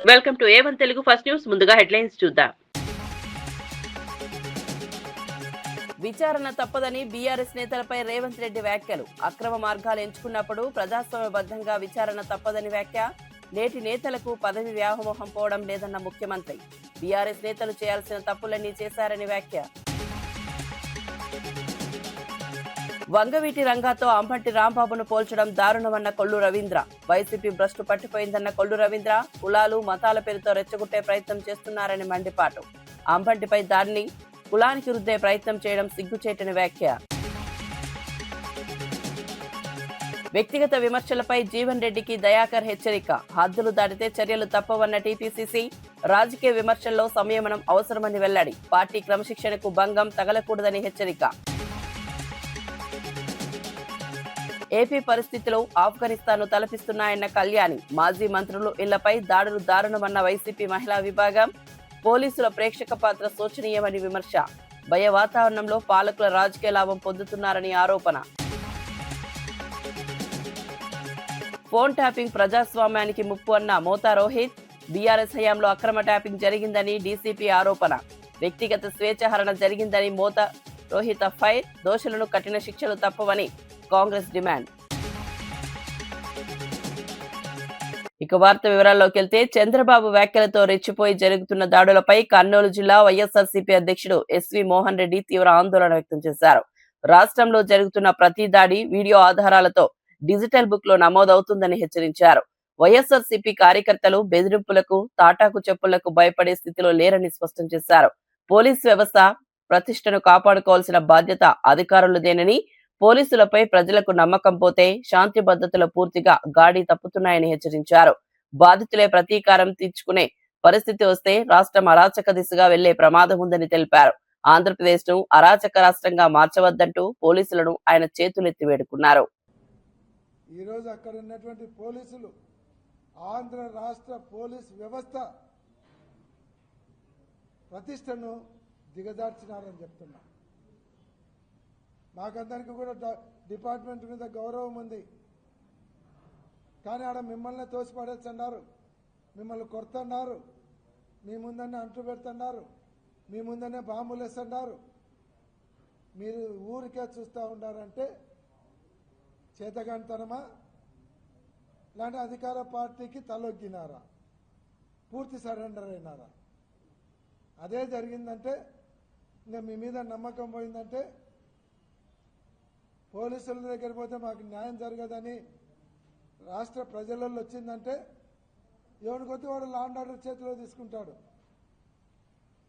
Welcome to A1 Telugu first news. ముందుగా headlines చూద్దాం. విచారణ తప్పదని బీఆర్ఎస్ నేతలపై రేవంత్ రెడ్డి వ్యాఖ్యలు. అక్రమ మార్గాలు ఎంచుకున్నప్పుడు ప్రజాస్వామ్యబద్ధంగా విచారణ తప్పదని వ్యాఖ్య. నేటి నేతలకు పదవి వ్యామోహం పోవడం లేదన్న ముఖ్యమంత్రి. బీఆర్ఎస్ నేతలు చేయాల్సిన తప్పులన్నీ చేశారని వ్యాఖ్య. వంగవీటి రంగాతో అంబటి రాంబాబును పోల్చడం దారుణమన్న కొల్లు రవీంద్ర. వైసీపీ భ్రష్టు పట్టిపోయిందన్న కొల్లు రవీంద్ర కులాలు మతాల పేరుతో రెచ్చగొట్టే ప్రయత్నం చేస్తున్నారని మండిపాటు. అంబటిపై దాడిని కులానికి రుద్దే ప్రయత్నం చేయడం సిగ్గుచేటని వ్యాఖ్య. వ్యక్తిగత విమర్శలపై జీవన్ రెడ్డికి దయాకర్ హెచ్చరిక. హద్దులు దాటితే చర్యలు తప్పవన్న టీపీసీసీ. రాజకీయ విమర్శల్లో సంయమనం అవసరమని వెల్లడి. పార్టీ క్రమశిక్షణకు భంగం తగలకూడదని హెచ్చరిక. ఏపీ పరిస్థితులు ఆఫ్ఘనిస్తాన్ను తలపిస్తున్నాయన్న కళ్యాణి. మాజీ మంత్రులు ఇళ్లపై దాడులు దారుణమన్న వైసీపీ మహిళా విభాగం. పోలీసుల ప్రేక్షక పాత్ర శోచనీయమని విమర్శ. భయ వాతావరణంలో పాలకుల రాజకీయ లాభం పొందుతున్నారని ఆరోపణ. ఫోన్ ట్యాపింగ్ ప్రజాస్వామ్యానికి ముప్పు అన్న మోతా రోహిత్. బీఆర్ఎస్ హయాంలో అక్రమ ట్యాపింగ్ జరిగిందని డీసీపీ ఆరోపణ. వ్యక్తిగత స్వేచ్ఛహరణ జరిగిందని మోతా రోహిత్ ఫైర్. దోషులను కఠిన శిక్షలు తప్పవని కాంగ్రెస్ డిమాండ్. ఇక వార్త వివరాల్లోకి వెళ్తే, చంద్రబాబు వ్యాఖ్యలతో రెచ్చిపోయి జరుగుతున్న దాడులపై కర్నూలు జిల్లా వైఎస్ఆర్సీపీ అధ్యక్షుడు ఎస్వి మోహన్ రెడ్డి తీవ్ర ఆందోళన వ్యక్తం చేశారు. రాష్ట్రంలో జరుగుతున్న ప్రతి దాడి వీడియో ఆధారాలతో డిజిటల్ బుక్ లో నమోదవుతుందని హెచ్చరించారు. వైఎస్ఆర్సీపీ కార్యకర్తలు బెదిరింపులకు, తాటాకు చెప్పులకు భయపడే స్థితిలో లేరని స్పష్టం చేశారు. పోలీసు వ్యవస్థ ప్రతిష్టను కాపాడుకోవాల్సిన బాధ్యత అధికారులదేనని, పోలీసులపై ప్రజలకు నమ్మకం పోతే శాంతి భద్రతలు పూర్తిగా గాడి తప్పుతున్నాయని హెచ్చరించారు. బాధితులే ప్రతీకారం తీర్చుకునే పరిస్థితి వస్తే రాష్ట్రం అరాచక దిశగా వెళ్లే ప్రమాదం ఉందని తెలిపారు. ఆంధ్రప్రదేశ్ ను అరాచక రాష్ట్రంగా మార్చవద్దంటూ పోలీసులను ఆయన చేతులెత్తి వేడుకున్నారు. ఈ రోజు అక్కడ ఉన్నటువంటి పోలీసులు, ఆంధ్ర రాష్ట్ర పోలీస్ వ్యవస్థ ప్రతిష్టను దిగజార్చినారని చెప్తున్నా. మాకందరికీ కూడా డిపార్ట్మెంట్ మీద గౌరవం ఉంది, కానీ ఆడ మిమ్మల్ని తోసిపడేస్తున్నారు, మిమ్మల్ని కొడుతున్నారు, మీ ముందనే అంటు పెడుతున్నారు, మీ ముందనే బాంబులు వేస్తున్నారు. మీరు ఊరికే చూస్తూ ఉన్నారంటే చేతగానితనమా, ఇలాంటి అధికార పార్టీకి తలొగ్గినారా, పూర్తి సరెండర్ అయినారా? అదే జరిగిందంటే, ఇంకా మీ మీద నమ్మకం పోయిందంటే, పోలీసుల దగ్గర పోతే మాకు న్యాయం జరగదని రాష్ట్ర ప్రజలలో వచ్చిందంటే, ఎవరికొద్ది వాడు లా అండ్ ఆర్డర్ చేతిలో తీసుకుంటాడు.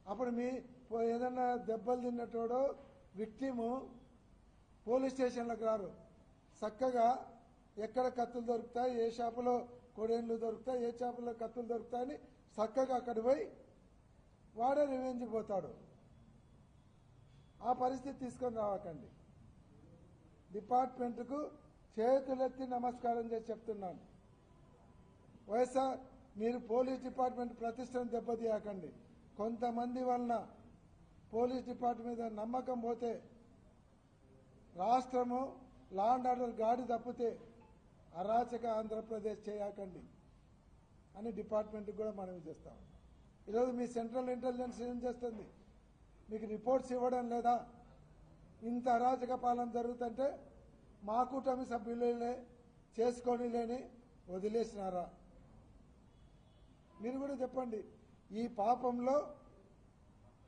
అప్పుడు మీ ఏదన్నా దెబ్బలు తిన్నటోడో విక్టిము పోలీస్ స్టేషన్లకు రారు. చక్కగా ఎక్కడ కత్తులు దొరుకుతాయి, ఏ షాపులో కొడేళ్ళు దొరుకుతాయి, ఏ షాపులో కత్తులు దొరుకుతాయని చక్కగా అక్కడ పోయి వాడే రివెంజ్ పోతాడు. ఆ పరిస్థితి తీసుకొని రావకండి. డిపార్ట్మెంట్కు చేతులెత్తి నమస్కారం చేసి చెప్తున్నాను. వైఎస్ఆర్, మీరు పోలీస్ డిపార్ట్మెంట్ ప్రతిష్టను దెబ్బతీయకండి. కొంతమంది వలన పోలీస్ డిపార్ట్మెంట్ మీద నమ్మకం పోతే, రాష్ట్రము లా అండ్ ఆర్డర్ గాడి తప్పితే అరాచక ఆంధ్రప్రదేశ్ చేయకండి అని డిపార్ట్మెంట్కి కూడా మనవి చేస్తాం. ఈరోజు మీ సెంట్రల్ ఇంటెలిజెన్స్ ఏం చేస్తుంది? మీకు రిపోర్ట్స్ ఇవ్వడం లేదా? ఇంత అరాచక పాలన జరుగుతుంటే మా కూటమి సభ్యులే చేసుకొని లేని వదిలేసినారా? మీరు కూడా చెప్పండి. ఈ పాపంలో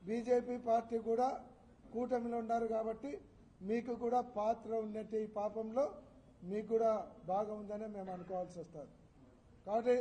బీజేపీ పార్టీ కూడా కూటమిలో ఉన్నారు కాబట్టి మీకు కూడా పాత్ర ఉన్నట్టు ఈ పాపంలో మీకు కూడా భాగం ఉందనే మేము అనుకోవాల్సి వస్తుంది. కాబట్టి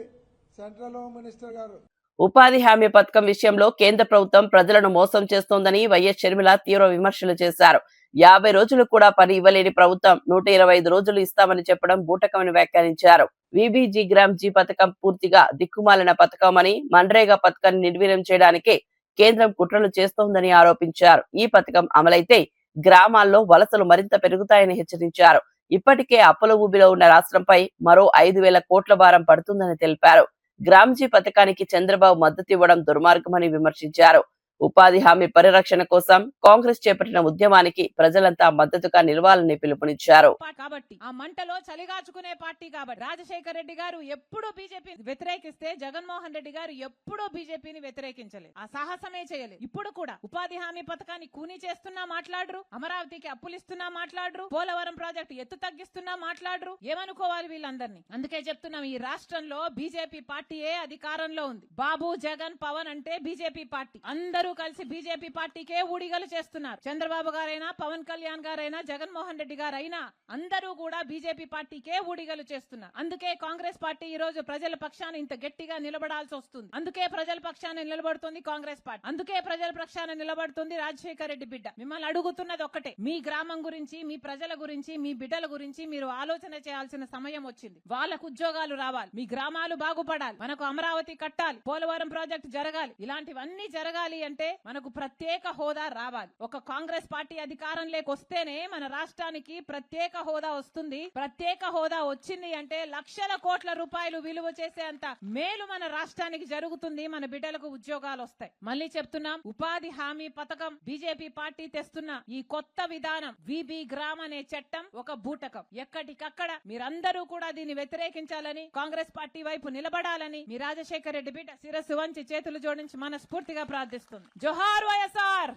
సెంట్రల్ హోమ్ మినిస్టర్ గారు, ఉపాధి హామీ పథకం విషయంలో కేంద్ర ప్రభుత్వం ప్రజలను మోసం చేస్తోందని వైఎస్ షర్మిల తీవ్ర విమర్శలు చేశారు. 50 రోజులు కూడా పని ఇవ్వలేని ప్రభుత్వం 125 రోజులు ఇస్తామని చెప్పడం బూటకమని వ్యాఖ్యానించారు. విబిజీ గ్రామ్ జీ పథకం పూర్తిగా దిక్కుమాలిన పథకమని, మన్రేగా పథకాన్ని నిర్వీర్యం చేయడానికే కేంద్రం కుట్రలు చేస్తోందని ఆరోపించారు. ఈ పథకం అమలైతే గ్రామాల్లో వలసలు మరింత పెరుగుతాయని హెచ్చరించారు. ఇప్పటికే అప్పుల ఊబిలో ఉన్న రాష్ట్రంపై మరో 5,000 కోట్ల భారం పడుతుందని తెలిపారు. గ్రామ్జీ పథకానికి చంద్రబాబు మద్దతు ఇవ్వడం దుర్మార్గమని విమర్శించారు. ఉపాధి హామీ పరిరక్షణ కోసం కాంగ్రెస్ చేపట్టిన ఉద్యమానికి ప్రజలంతా మద్దతుగా నిలవాలని పిలుపునిచ్చారు. కాబట్టి ఆ మంటలో చలిగాచుకునే పార్టీ కాబట్టి రాజశేఖర రెడ్డి గారు ఎప్పుడూ బీజేపీ వ్యతిరేకిస్తే జగన్మోహన్ రెడ్డి గారు ఎప్పుడూ బీజేపీని వ్యతిరేకించలేదు. ఆ సాహసమే చేయలేదు. ఇప్పుడు కూడా ఉపాధి హామీ పథకాన్ని కూనీ చేస్తున్నా మాట్లాడరు, అమరావతికి అప్పులిస్తున్నా మాట్లాడరు, పోలవరం ప్రాజెక్టు ఎత్తు తగ్గిస్తున్నా మాట్లాడరు. ఏమనుకోవాలి వీళ్ళందరినీ? అందుకే చెప్తున్నాం, ఈ రాష్ట్రంలో బీజేపీ పార్టీయే అధికారంలో ఉంది. బాబు, జగన్, పవన్ అంటే బీజేపీ పార్టీ. అందరూ కలిసి బీజేపీ పార్టీకే ఊడిగలు చేస్తున్నారు. చంద్రబాబు గారైనా, పవన్ కళ్యాణ్ గారైనా, జగన్మోహన్ రెడ్డి గారైనా అందరూ కూడా బీజేపీ పార్టీకే ఊడిగలు చేస్తున్నారు. అందుకే కాంగ్రెస్ పార్టీ ఈ రోజు ప్రజల పక్షాన ఇంత గట్టిగా నిలబడాల్సి వస్తుంది. అందుకే ప్రజల పక్షాన నిలబడుతుంది కాంగ్రెస్ పార్టీ. అందుకే ప్రజల పక్షాన నిలబడుతుంది రాజశేఖర రెడ్డి బిడ్డ. మిమ్మల్ని అడుగుతున్నది ఒక్కటే, మీ గ్రామం గురించి, మీ ప్రజల గురించి, మీ బిడ్డల గురించి మీరు ఆలోచన చేయాల్సిన సమయం వచ్చింది. వాళ్ళకు ఉద్యోగాలు రావాలి, మీ గ్రామాలు బాగుపడాలి, మనకు అమరావతి కట్టాలి, పోలవరం ప్రాజెక్టు జరగాలి. ఇలాంటివన్నీ జరగాలి అంటే మనకు ప్రత్యేక హోదా రావాలి. ఒక కాంగ్రెస్ పార్టీ అధికారంలోకి వస్తేనే మన రాష్ట్రానికి ప్రత్యేక హోదా వస్తుంది. ప్రత్యేక హోదా వచ్చింది అంటే లక్షల కోట్ల రూపాయలు విలువ చేసే అంత మేలు మన రాష్ట్రానికి జరుగుతుంది. మన బిడ్డలకు ఉద్యోగాలు వస్తాయి. మళ్ళీ చెప్తున్నాం, ఉపాధి హామీ పథకం బీజేపీ పార్టీ తెస్తున్న ఈ కొత్త విధానం విబి గ్రామ్ అనే చట్టం ఒక బూటకం. ఎక్కడికక్కడ మీరందరూ కూడా దీన్ని వ్యతిరేకించాలని, కాంగ్రెస్ పార్టీ వైపు నిలబడాలని మీ రాజశేఖర రెడ్డి బిడ్డ శిరస్సు వంచి చేతులు జోడించి మనస్ఫూర్తిగా ప్రార్థిస్తుంది. జోహార్ వైఎస్ఆర్,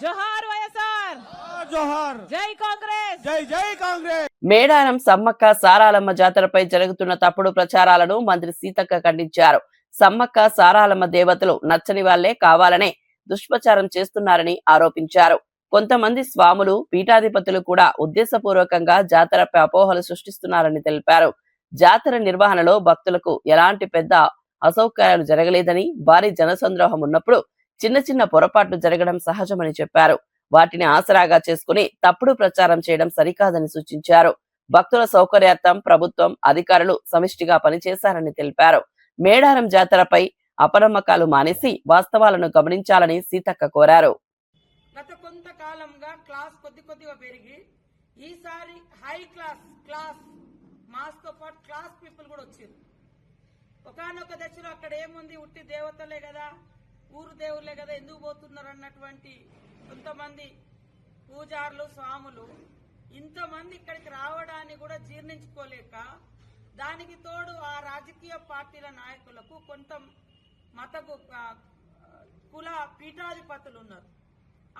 జోహార్ వైఎస్ఆర్, జోహార్, జై కాంగ్రెస్, జై జై కాంగ్రెస్. మేడారం సమ్మక్క సారాలమ్మ జాతరపై జరుగుతున్న తప్పుడు ప్రచారాలను మంత్రి సీతక్క ఖండించారు. సమ్మక్క సారాలమ్మ దేవతలు నచ్చని వాళ్లే కావాలనే దుష్ప్రచారం చేస్తున్నారని ఆరోపించారు. కొంతమంది స్వాములు, పీఠాధిపతులు కూడా ఉద్దేశపూర్వకంగా జాతరపై అపోహలు సృష్టిస్తున్నారని తెలిపారు. జాతర నిర్వహణలో భక్తులకు ఎలాంటి పెద్ద అసౌకర్యాలు జరగలేదని, భారీ జనసంద్రోహం ఉన్నప్పుడు చిన్న చిన్న పొరపాట్లు జరగడం సహజమని చెప్పారు. వాటిని ఆసరాగా చేసుకుని తప్పుడు ప్రచారం చేయడం సరికాదని సూచించారు. భక్తుల సౌకర్యార్థం ప్రభుత్వం, అధికారులు సమిష్టిగా పనిచేశారని తెలిపారు. మేడారం జాతరపై అపనమ్మకాలు మానేసి వాస్తవాలను గమనించాలని సీతక్క కోరారు. గత కొంతకాలంగా క్లాస్ కొద్దిగా పెరిగి ఈసారి హై క్లాస్ మాస్తో పాటు క్లాస్ పీపుల్ కూడా వచ్చారు. ఒకనొక దశలో అక్కడ ఏముంది, ఉట్టి దేవతలే కదా, ఊరు దేవుళ్ళే కదా, ఎందుకు పోతున్నారు అన్నటువంటి కొంతమంది పూజారులు, స్వాములు ఇంతమంది ఇక్కడికి రావడాన్ని కూడా జీర్ణించుకోలేక, దానికి తోడు ఆ రాజకీయ పార్టీల నాయకులకు కొంత మత కుల పీఠాధిపతులు ఉన్నారు.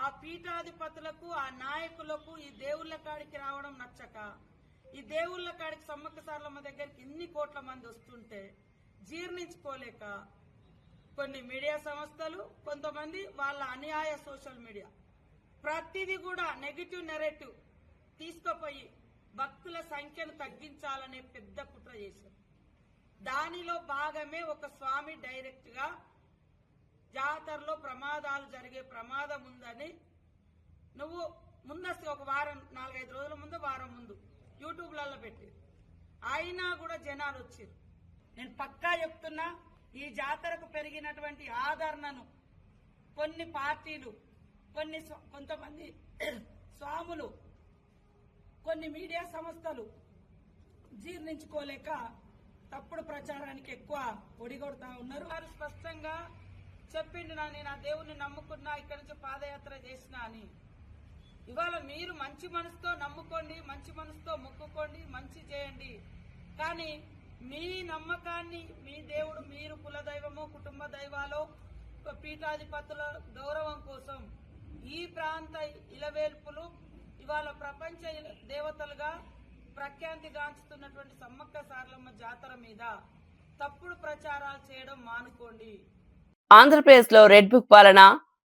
ఆ పీఠాధిపతులకు, ఆ నాయకులకు ఈ దేవుళ్ళ కాడికి రావడం నచ్చక, ఈ దేవుళ్ళ కాడికి సమ్మక్క సారలమ్మ దగ్గరికి ఇన్ని కోట్ల మంది వస్తుంటే జీర్ణించుకోలేక కొన్ని మీడియా సంస్థలు, కొంతమంది వాళ్ళ అన్యాయ సోషల్ మీడియా ప్రతిదీ కూడా నెగిటివ్ నెరేటివ్ తీసుకుపోయి భక్తుల సంఖ్యను తగ్గించాలనే పెద్ద కుట్ర చేశారు. దానిలో భాగమే ఒక స్వామి డైరెక్ట్ గా జాతరలో ప్రమాదాలు జరిగే ప్రమాదం ఉందని నువ్వు ముందస్తు ఒక వారం, 4-5 రోజుల ముందు, వారం ముందు యూట్యూబ్లలో పెట్టి, అయినా కూడా జనాలు వచ్చారు. నేను పక్కా చెప్తున్నా, ఈ జాతరకు పెరిగినటువంటి ఆదరణను కొన్ని పార్టీలు, కొంతమంది స్వాములు, కొన్ని మీడియా సంస్థలు జీర్ణించుకోలేక తప్పుడు ప్రచారానికి ఎక్కువ ఒడిగొడతా ఉన్నారు. వారు స్పష్టంగా చెప్పిండు, నేను ఆ దేవుణ్ణి నమ్ముకున్నా, ఇక్కడి నుంచి పాదయాత్ర చేసినా అని. ఇవాళ మీరు మంచి మనసుతో నమ్ముకోండి, మంచి మనసుతో మొక్కుకోండి, మంచి చేయండి. కానీ మీ నమ్మకాన్ని, మీ దేవుడు, మీరు కులదైవమో, కుటుంబ దైవాలో, పీఠాధిపతుల గౌరవం కోసం ఈ ప్రాంత ఇలవేల్పులు ఇవాళ ప్రపంచ దేవతలుగా ప్రఖ్యాతిగాంచుతున్నటువంటి సమ్మక్క సారలమ్మ జాతర మీద తప్పుడు ప్రచారాలు చేయడం మానుకోండి. ఆంధ్రప్రదేశ్ లో రెడ్ బుక్ పాలన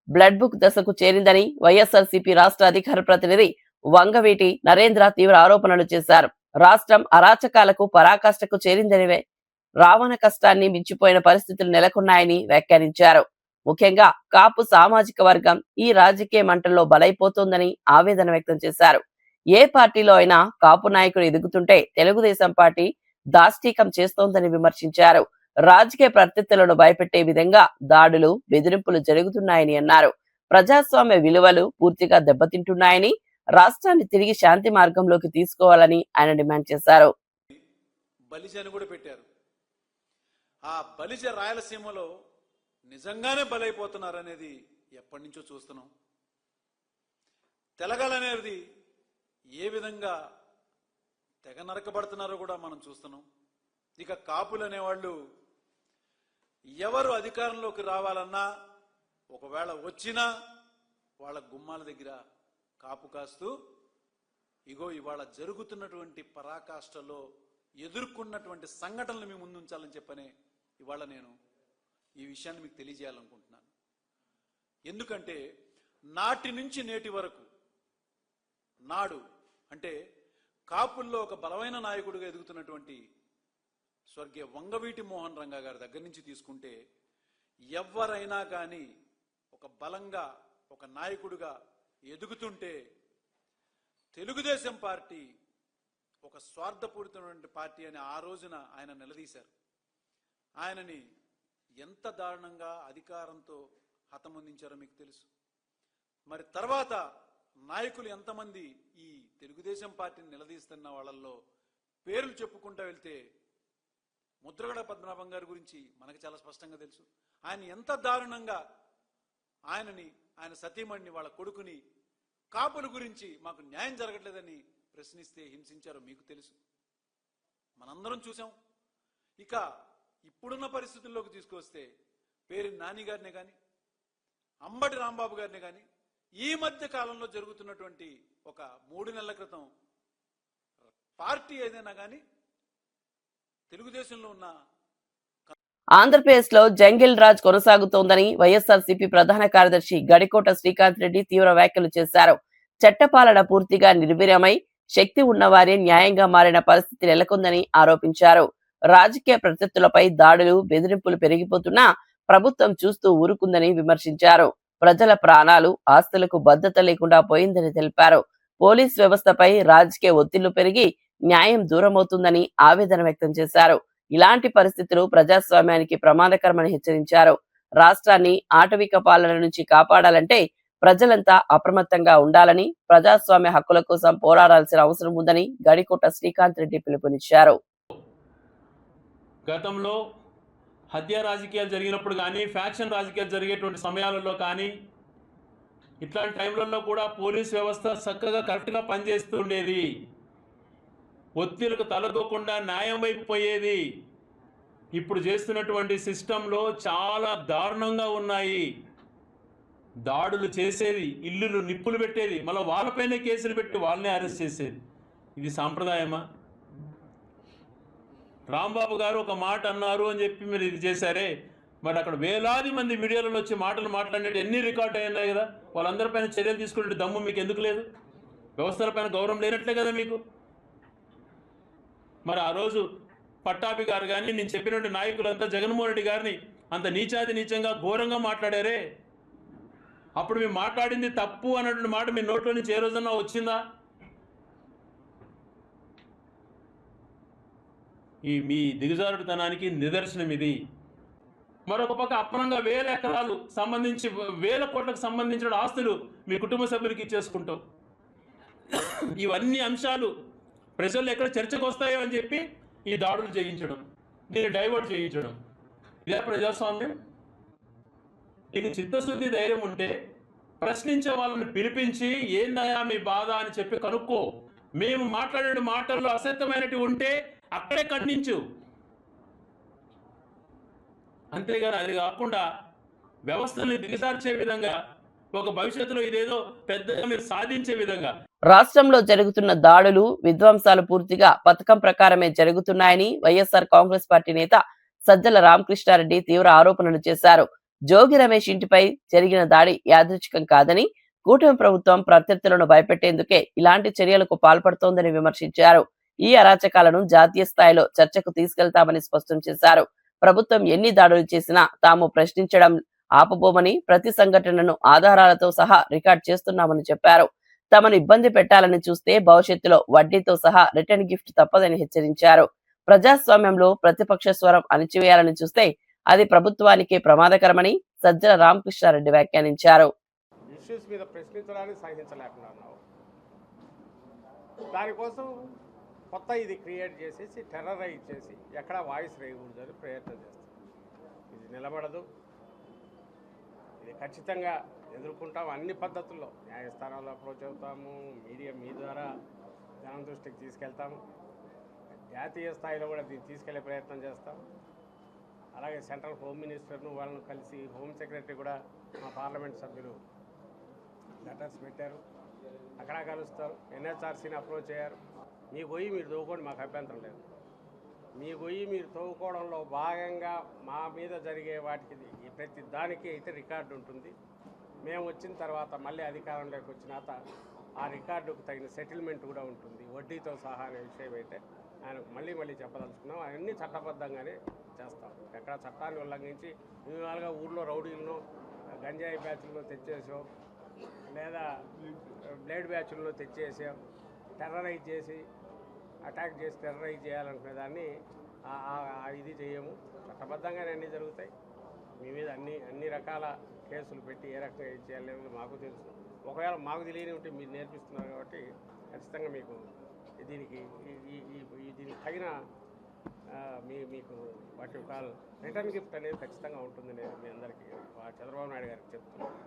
బ్లడ్ బుక్ దశకు చేరిందని వైఎస్ఆర్సీపీ రాష్ట్ర అధికార ప్రతినిధి వంగవీటి నరేంద్ర తీవ్ర ఆరోపణలు చేశారు. రాష్ట్రం అరాచకాలకు పరాకాష్ఠకు చేరిందనివే, రావణ కష్టాన్ని మించిపోయిన పరిస్థితులు నెలకొన్నాయని వ్యాఖ్యానించారు. ముఖ్యంగా కాపు సామాజిక వర్గం ఈ రాజకీయ మంటల్లో బలైపోతోందని ఆవేదన వ్యక్తం చేశారు. ఏ పార్టీలో అయినా కాపు నాయకుడు ఎదుగుతుంటే తెలుగుదేశం పార్టీ దాష్టీకం చేస్తోందని విమర్శించారు. రాజకీయ ప్రత్యర్థులను భయపెట్టే విధంగా దాడులు, బెదిరింపులు జరుగుతున్నాయని అన్నారు. ప్రజాస్వామ్య విలువలు పూర్తిగా దెబ్బతింటున్నాయని, రాష్ట్రాన్ని తిరిగి శాంతి మార్గంలోకి తీసుకోవాలని ఆయన డిమాండ్ చేశారు. బలిజను కూడా పెట్టారు. ఆ బలిజ రాయలసీమలో నిజంగానే బలైపోతున్నారనేది ఎప్పటి నుంచో చూస్తున్నాం. తెలగాలనేది ఏ విధంగా తెగ నరకబడుతున్నారో కూడా మనం చూస్తున్నాం. ఇక కాపులు అనేవాళ్ళు ఎవరు అధికారంలోకి రావాలన్నా, ఒకవేళ వచ్చినా వాళ్ళ గుమ్మాల దగ్గర కాపు కాస్తూ ఇగో ఇవాళ జరుగుతున్నటువంటి పరాకాష్ఠలో ఎదుర్కొన్నటువంటి సంఘటనలు మీ ముందు ఉంచాలని చెప్పనే ఇవాళ నేను ఈ విషయాన్ని మీకు తెలియజేయాలనుకుంటున్నాను. ఎందుకంటే నాటి నుంచి నేటి వరకు నాడు అంటే కాపుల్లో ఒక బలమైన నాయకుడిగా ఎదుగుతున్నటువంటి స్వర్గీయ వంగవీటి మోహన్ రంగా గారి దగ్గర నుంచి తీసుకుంటే ఎవరైనా కానీ ఒక బలంగా ఒక నాయకుడిగా ఎదుగుతుంటే తెలుగుదేశం పార్టీ ఒక స్వార్థపూరితమైన పార్టీ అని ఆ రోజున ఆయన నిలదీశారు. ఆయనని ఎంత దారుణంగా అధికారంతో హతమొందించారో మీకు తెలుసు. మరి తర్వాత నాయకులు ఎంతమంది ఈ తెలుగుదేశం పార్టీని నిలదీస్తున్న వాళ్ళల్లో పేర్లు చెప్పుకుంటూ వెళ్తే ముద్రగడ పద్మనాభం గారి గురించి మనకు చాలా స్పష్టంగా తెలుసు. ఆయన ఎంత దారుణంగా ఆయన సతీమణిని వాళ్ళ కొడుకుని కాపుల గురించి మాకు న్యాయం జరగట్లేదని ప్రశ్నిస్తే హింసించారో మీకు తెలుసు, మనందరం చూసాం. ఇక ఇప్పుడున్న పరిస్థితుల్లోకి తీసుకొస్తే పేరు నాని గారిని కానీ అంబటి రాంబాబు గారిని కానీ ఈ మధ్య కాలంలో జరుగుతున్నటువంటి ఒక 3 నెలల క్రితం పార్టీ ఏదైనా కానీ తెలుగుదేశంలో ఉన్న ఆంధ్రప్రదేశ్ లో జంగిల్ రాజ్ కొనసాగుతోందని వైఎస్ఆర్సీపీ ప్రధాన కార్యదర్శి గడికోట శ్రీకాంత్ రెడ్డి తీవ్ర వ్యాఖ్యలు చేశారు. చట్టపాలన పూర్తిగా నిర్వీర్యమై శక్తి ఉన్నవారే న్యాయంగా మారిన పరిస్థితి నెలకొందని ఆరోపించారు. రాజకీయ ప్రత్యర్థులపై దాడులు, బెదిరింపులు పెరిగిపోతున్నా ప్రభుత్వం చూస్తూ ఊరుకుందని విమర్శించారు. ప్రజల ప్రాణాలు, ఆస్తులకు భద్రత లేకుండా పోయిందని తెలిపారు. పోలీస్ వ్యవస్థపై రాజకీయ ఒత్తిళ్లు పెరిగి న్యాయం దూరమవుతుందని ఆవేదన వ్యక్తం చేశారు. ఇలాంటి పరిస్థితులు ప్రజాస్వామ్యానికి ప్రమాదకరమని హెచ్చరించారు. రాష్ట్రాన్ని ఆటవిక పాలన నుంచి కాపాడాలంటే ప్రజలంతా అప్రమత్తంగా ఉండాలని, ప్రజాస్వామ్య హక్కుల కోసం పోరాడాల్సిన అవసరం ఉందని గడికోట శ్రీకాంత్ రెడ్డి పిలుపునిచ్చారు. గతంలో హత్య రాజకీయాలు జరిగినప్పుడు కానీ, ఫ్యాక్షన్ రాజకీయాలు జరిగేటువంటి సమయాలలో కానీ, ఇట్లాంటి టైంలలో కూడా పోలీస్ వ్యవస్థ చక్కగా కరెక్ట్గా పనిచేస్తుండేది. ఒత్తిళ్లకు తలదొక్కకుండా న్యాయం వైపు పోయేది. ఇప్పుడు చేస్తున్నటువంటి సిస్టంలో చాలా దారుణంగా ఉన్నాయి. దాడులు చేసేది, ఇల్లులు నిప్పులు పెట్టేది, మళ్ళీ వాళ్ళపైనే కేసులు పెట్టి వాళ్ళనే అరెస్ట్ చేసేది. ఇది సాంప్రదాయమా? రాంబాబు గారు ఒక మాట అన్నారు అని చెప్పి మీరు ఇది చేశారే, మరి అక్కడ వేలాది మంది మీడియాలలో వచ్చి మాటలు మాట్లాడినట్టు ఎన్ని రికార్డ్ అయినాయి కదా. వాళ్ళందరిపైన చర్యలు తీసుకునే దమ్ము మీకు ఎందుకు లేదు? వ్యవస్థలపైన గౌరవం లేనట్లే కదా మీకు. మరి ఆ రోజు పట్టాభి గారు కానీ, నేను చెప్పినటువంటి నాయకులంతా జగన్మోహన్ రెడ్డి గారిని అంత నీచాది నీచంగా ఘోరంగా మాట్లాడారే, అప్పుడు మేము మాట్లాడింది తప్పు అన్నటువంటి మాట మీ నోట్లో నుంచి ఏ రోజన్నా వచ్చిందా? ఈ మీ దిగజారుడుతనానికి నిదర్శనం ఇది. మరొక పక్క అప్పనంగా 1000 ఎకరాలు సంబంధించి 1000 కోట్లకు సంబంధించిన ఆస్తులు మీ కుటుంబ సభ్యులకి ఇచ్చేసుకుంటాం. ఇవన్నీ అంశాలు ప్రజల్లో ఎక్కడ చర్చకు వస్తాయో అని చెప్పి ఈ దాడులు చేయించడం, దీన్ని డైవర్ట్ చేయించడం, ఇదే ప్రజాస్వామ్యం? నీకు చిత్తశుద్ధి ధైర్యం ఉంటే ప్రశ్నించే వాళ్ళని పిలిపించి ఏందయ్యా మీ బాధ అని చెప్పి కనుక్కో. మేము మాట్లాడే మాటల్లో అసత్యమైనవి ఉంటే అక్కడే ఖండించు. అంతేగాని అది కాకుండా వ్యవస్థని దిగజార్చే విధంగా, ఒక భవిష్యత్తులో ఇదేదో పెద్దగా మీరు సాధించే విధంగా. రాష్ట్రంలో జరుగుతున్న దాడులు, విధ్వంసాలు పూర్తిగా పథకం ప్రకారమే జరుగుతున్నాయని వైఎస్ఆర్ కాంగ్రెస్ పార్టీ నేత సజ్జల రామకృష్ణారెడ్డి తీవ్ర ఆరోపణలు చేశారు. జోగి రమేష్ ఇంటిపై జరిగిన దాడి యాదృచ్ఛికం కాదని, కూటమి ప్రభుత్వం ప్రత్యర్థులను భయపెట్టేందుకే ఇలాంటి చర్యలకు పాల్పడుతోందని విమర్శించారు. ఈ అరాచకాలను జాతీయ స్థాయిలో చర్చకు తీసుకెళ్తామని స్పష్టం చేశారు. ప్రభుత్వం ఎన్ని దాడులు చేసినా తాము ప్రశ్నించడం ఆపబోమని, ప్రతి సంఘటనను ఆధారాలతో సహా రికార్డ్ చేస్తున్నామని చెప్పారు. తమను ఇబ్బంది పెట్టాలని చూస్తే భవిష్యత్తులో వడ్డీతో సహా రిటర్న్ గిఫ్ట్ తప్పదని హెచ్చరించారు. ప్రజాస్వామ్యంలో ప్రతిపక్ష స్వరం అణిచివేయాలని చూస్తే అది ప్రభుత్వానికి ప్రమాదకరమని సజ్జల రామకృష్ణారెడ్డి వ్యాఖ్యానించారు. ఇష్యూస్ మీద ప్రశ్నించడానికి సహించలేకున్నాను. దానికోసం కొత్త ఇది క్రియేట్ చేసేసి టెర్రరైజ్ చేసి ఎక్కడ వాయిస్ రేయకూడదని ప్రయత్నం చేస్తాం. ఇది నిలబడదు. ఇది ఖచ్చితంగా ఎదుర్కొంటాం. అన్ని పద్ధతుల్లో న్యాయస్థానాల్లో అప్రోచ్ అవుతాము, మీడియా మీ ద్వారా జనం దృష్టికి తీసుకెళ్తాము, జాతీయ స్థాయిలో కూడా దీన్ని తీసుకెళ్లే ప్రయత్నం చేస్తాం. అలాగే సెంట్రల్ హోమ్ మినిస్టర్ను వాళ్ళను కలిసి హోమ్ సెక్రటరీ కూడా మా పార్లమెంట్ సభ్యులు లెటర్స్ పెట్టారు, అక్కడ కలుస్తారు. ఎన్హెచ్ఆర్సీని అప్రోచ్ అయ్యారు. మీ గొయ్యి మీరు తవ్వుకోండి, మాకు అభ్యంతరం లేదు. మీ గొయ్యి మీరు తవ్వుకోవడంలో భాగంగా మా మీద జరిగే వాటికి ప్రతి దానికి అయితే రికార్డు ఉంటుంది. మేము వచ్చిన తర్వాత మళ్ళీ అధికారంలోకి వచ్చినాక ఆ రికార్డుకు తగిన సెటిల్మెంట్ కూడా ఉంటుంది, వడ్డీతో సహా అనే విషయం అయితే ఆయనకు మళ్ళీ చెప్పదలుచుకున్నాం. అవన్నీ చట్టబద్ధంగానే చేస్తాం. ఎక్కడ చట్టాన్ని ఉల్లంఘించి విధాలుగా ఊర్లో రౌడీలను గంజాయి బ్యాచ్లను తెచ్చేసాం, లేదా బ్లేడ్ బ్యాచ్లను తెచ్చేసాం, టెర్రరైజ్ చేసి అటాక్ చేసి టెర్రరైజ్ చేయాలనుకునే దాన్ని ఇది చేయము. చట్టబద్ధంగానే అన్నీ జరుగుతాయి. మీ మీద అన్ని రకాల కేసులు పెట్టి ఏ రకంగా ఇది చేయాలనేది మాకు తెలుసు. ఒకవేళ మాకు తెలియని ఉంటే మీరు నేర్పిస్తున్నారు కాబట్టి ఖచ్చితంగా మీకు దీనికి తగిన మీకు వాటి యొక్క రిటర్న్ గిఫ్ట్ అనేది ఖచ్చితంగా ఉంటుంది. నేను మీ అందరికీ చంద్రబాబు నాయుడు గారికి చెప్తున్నాను.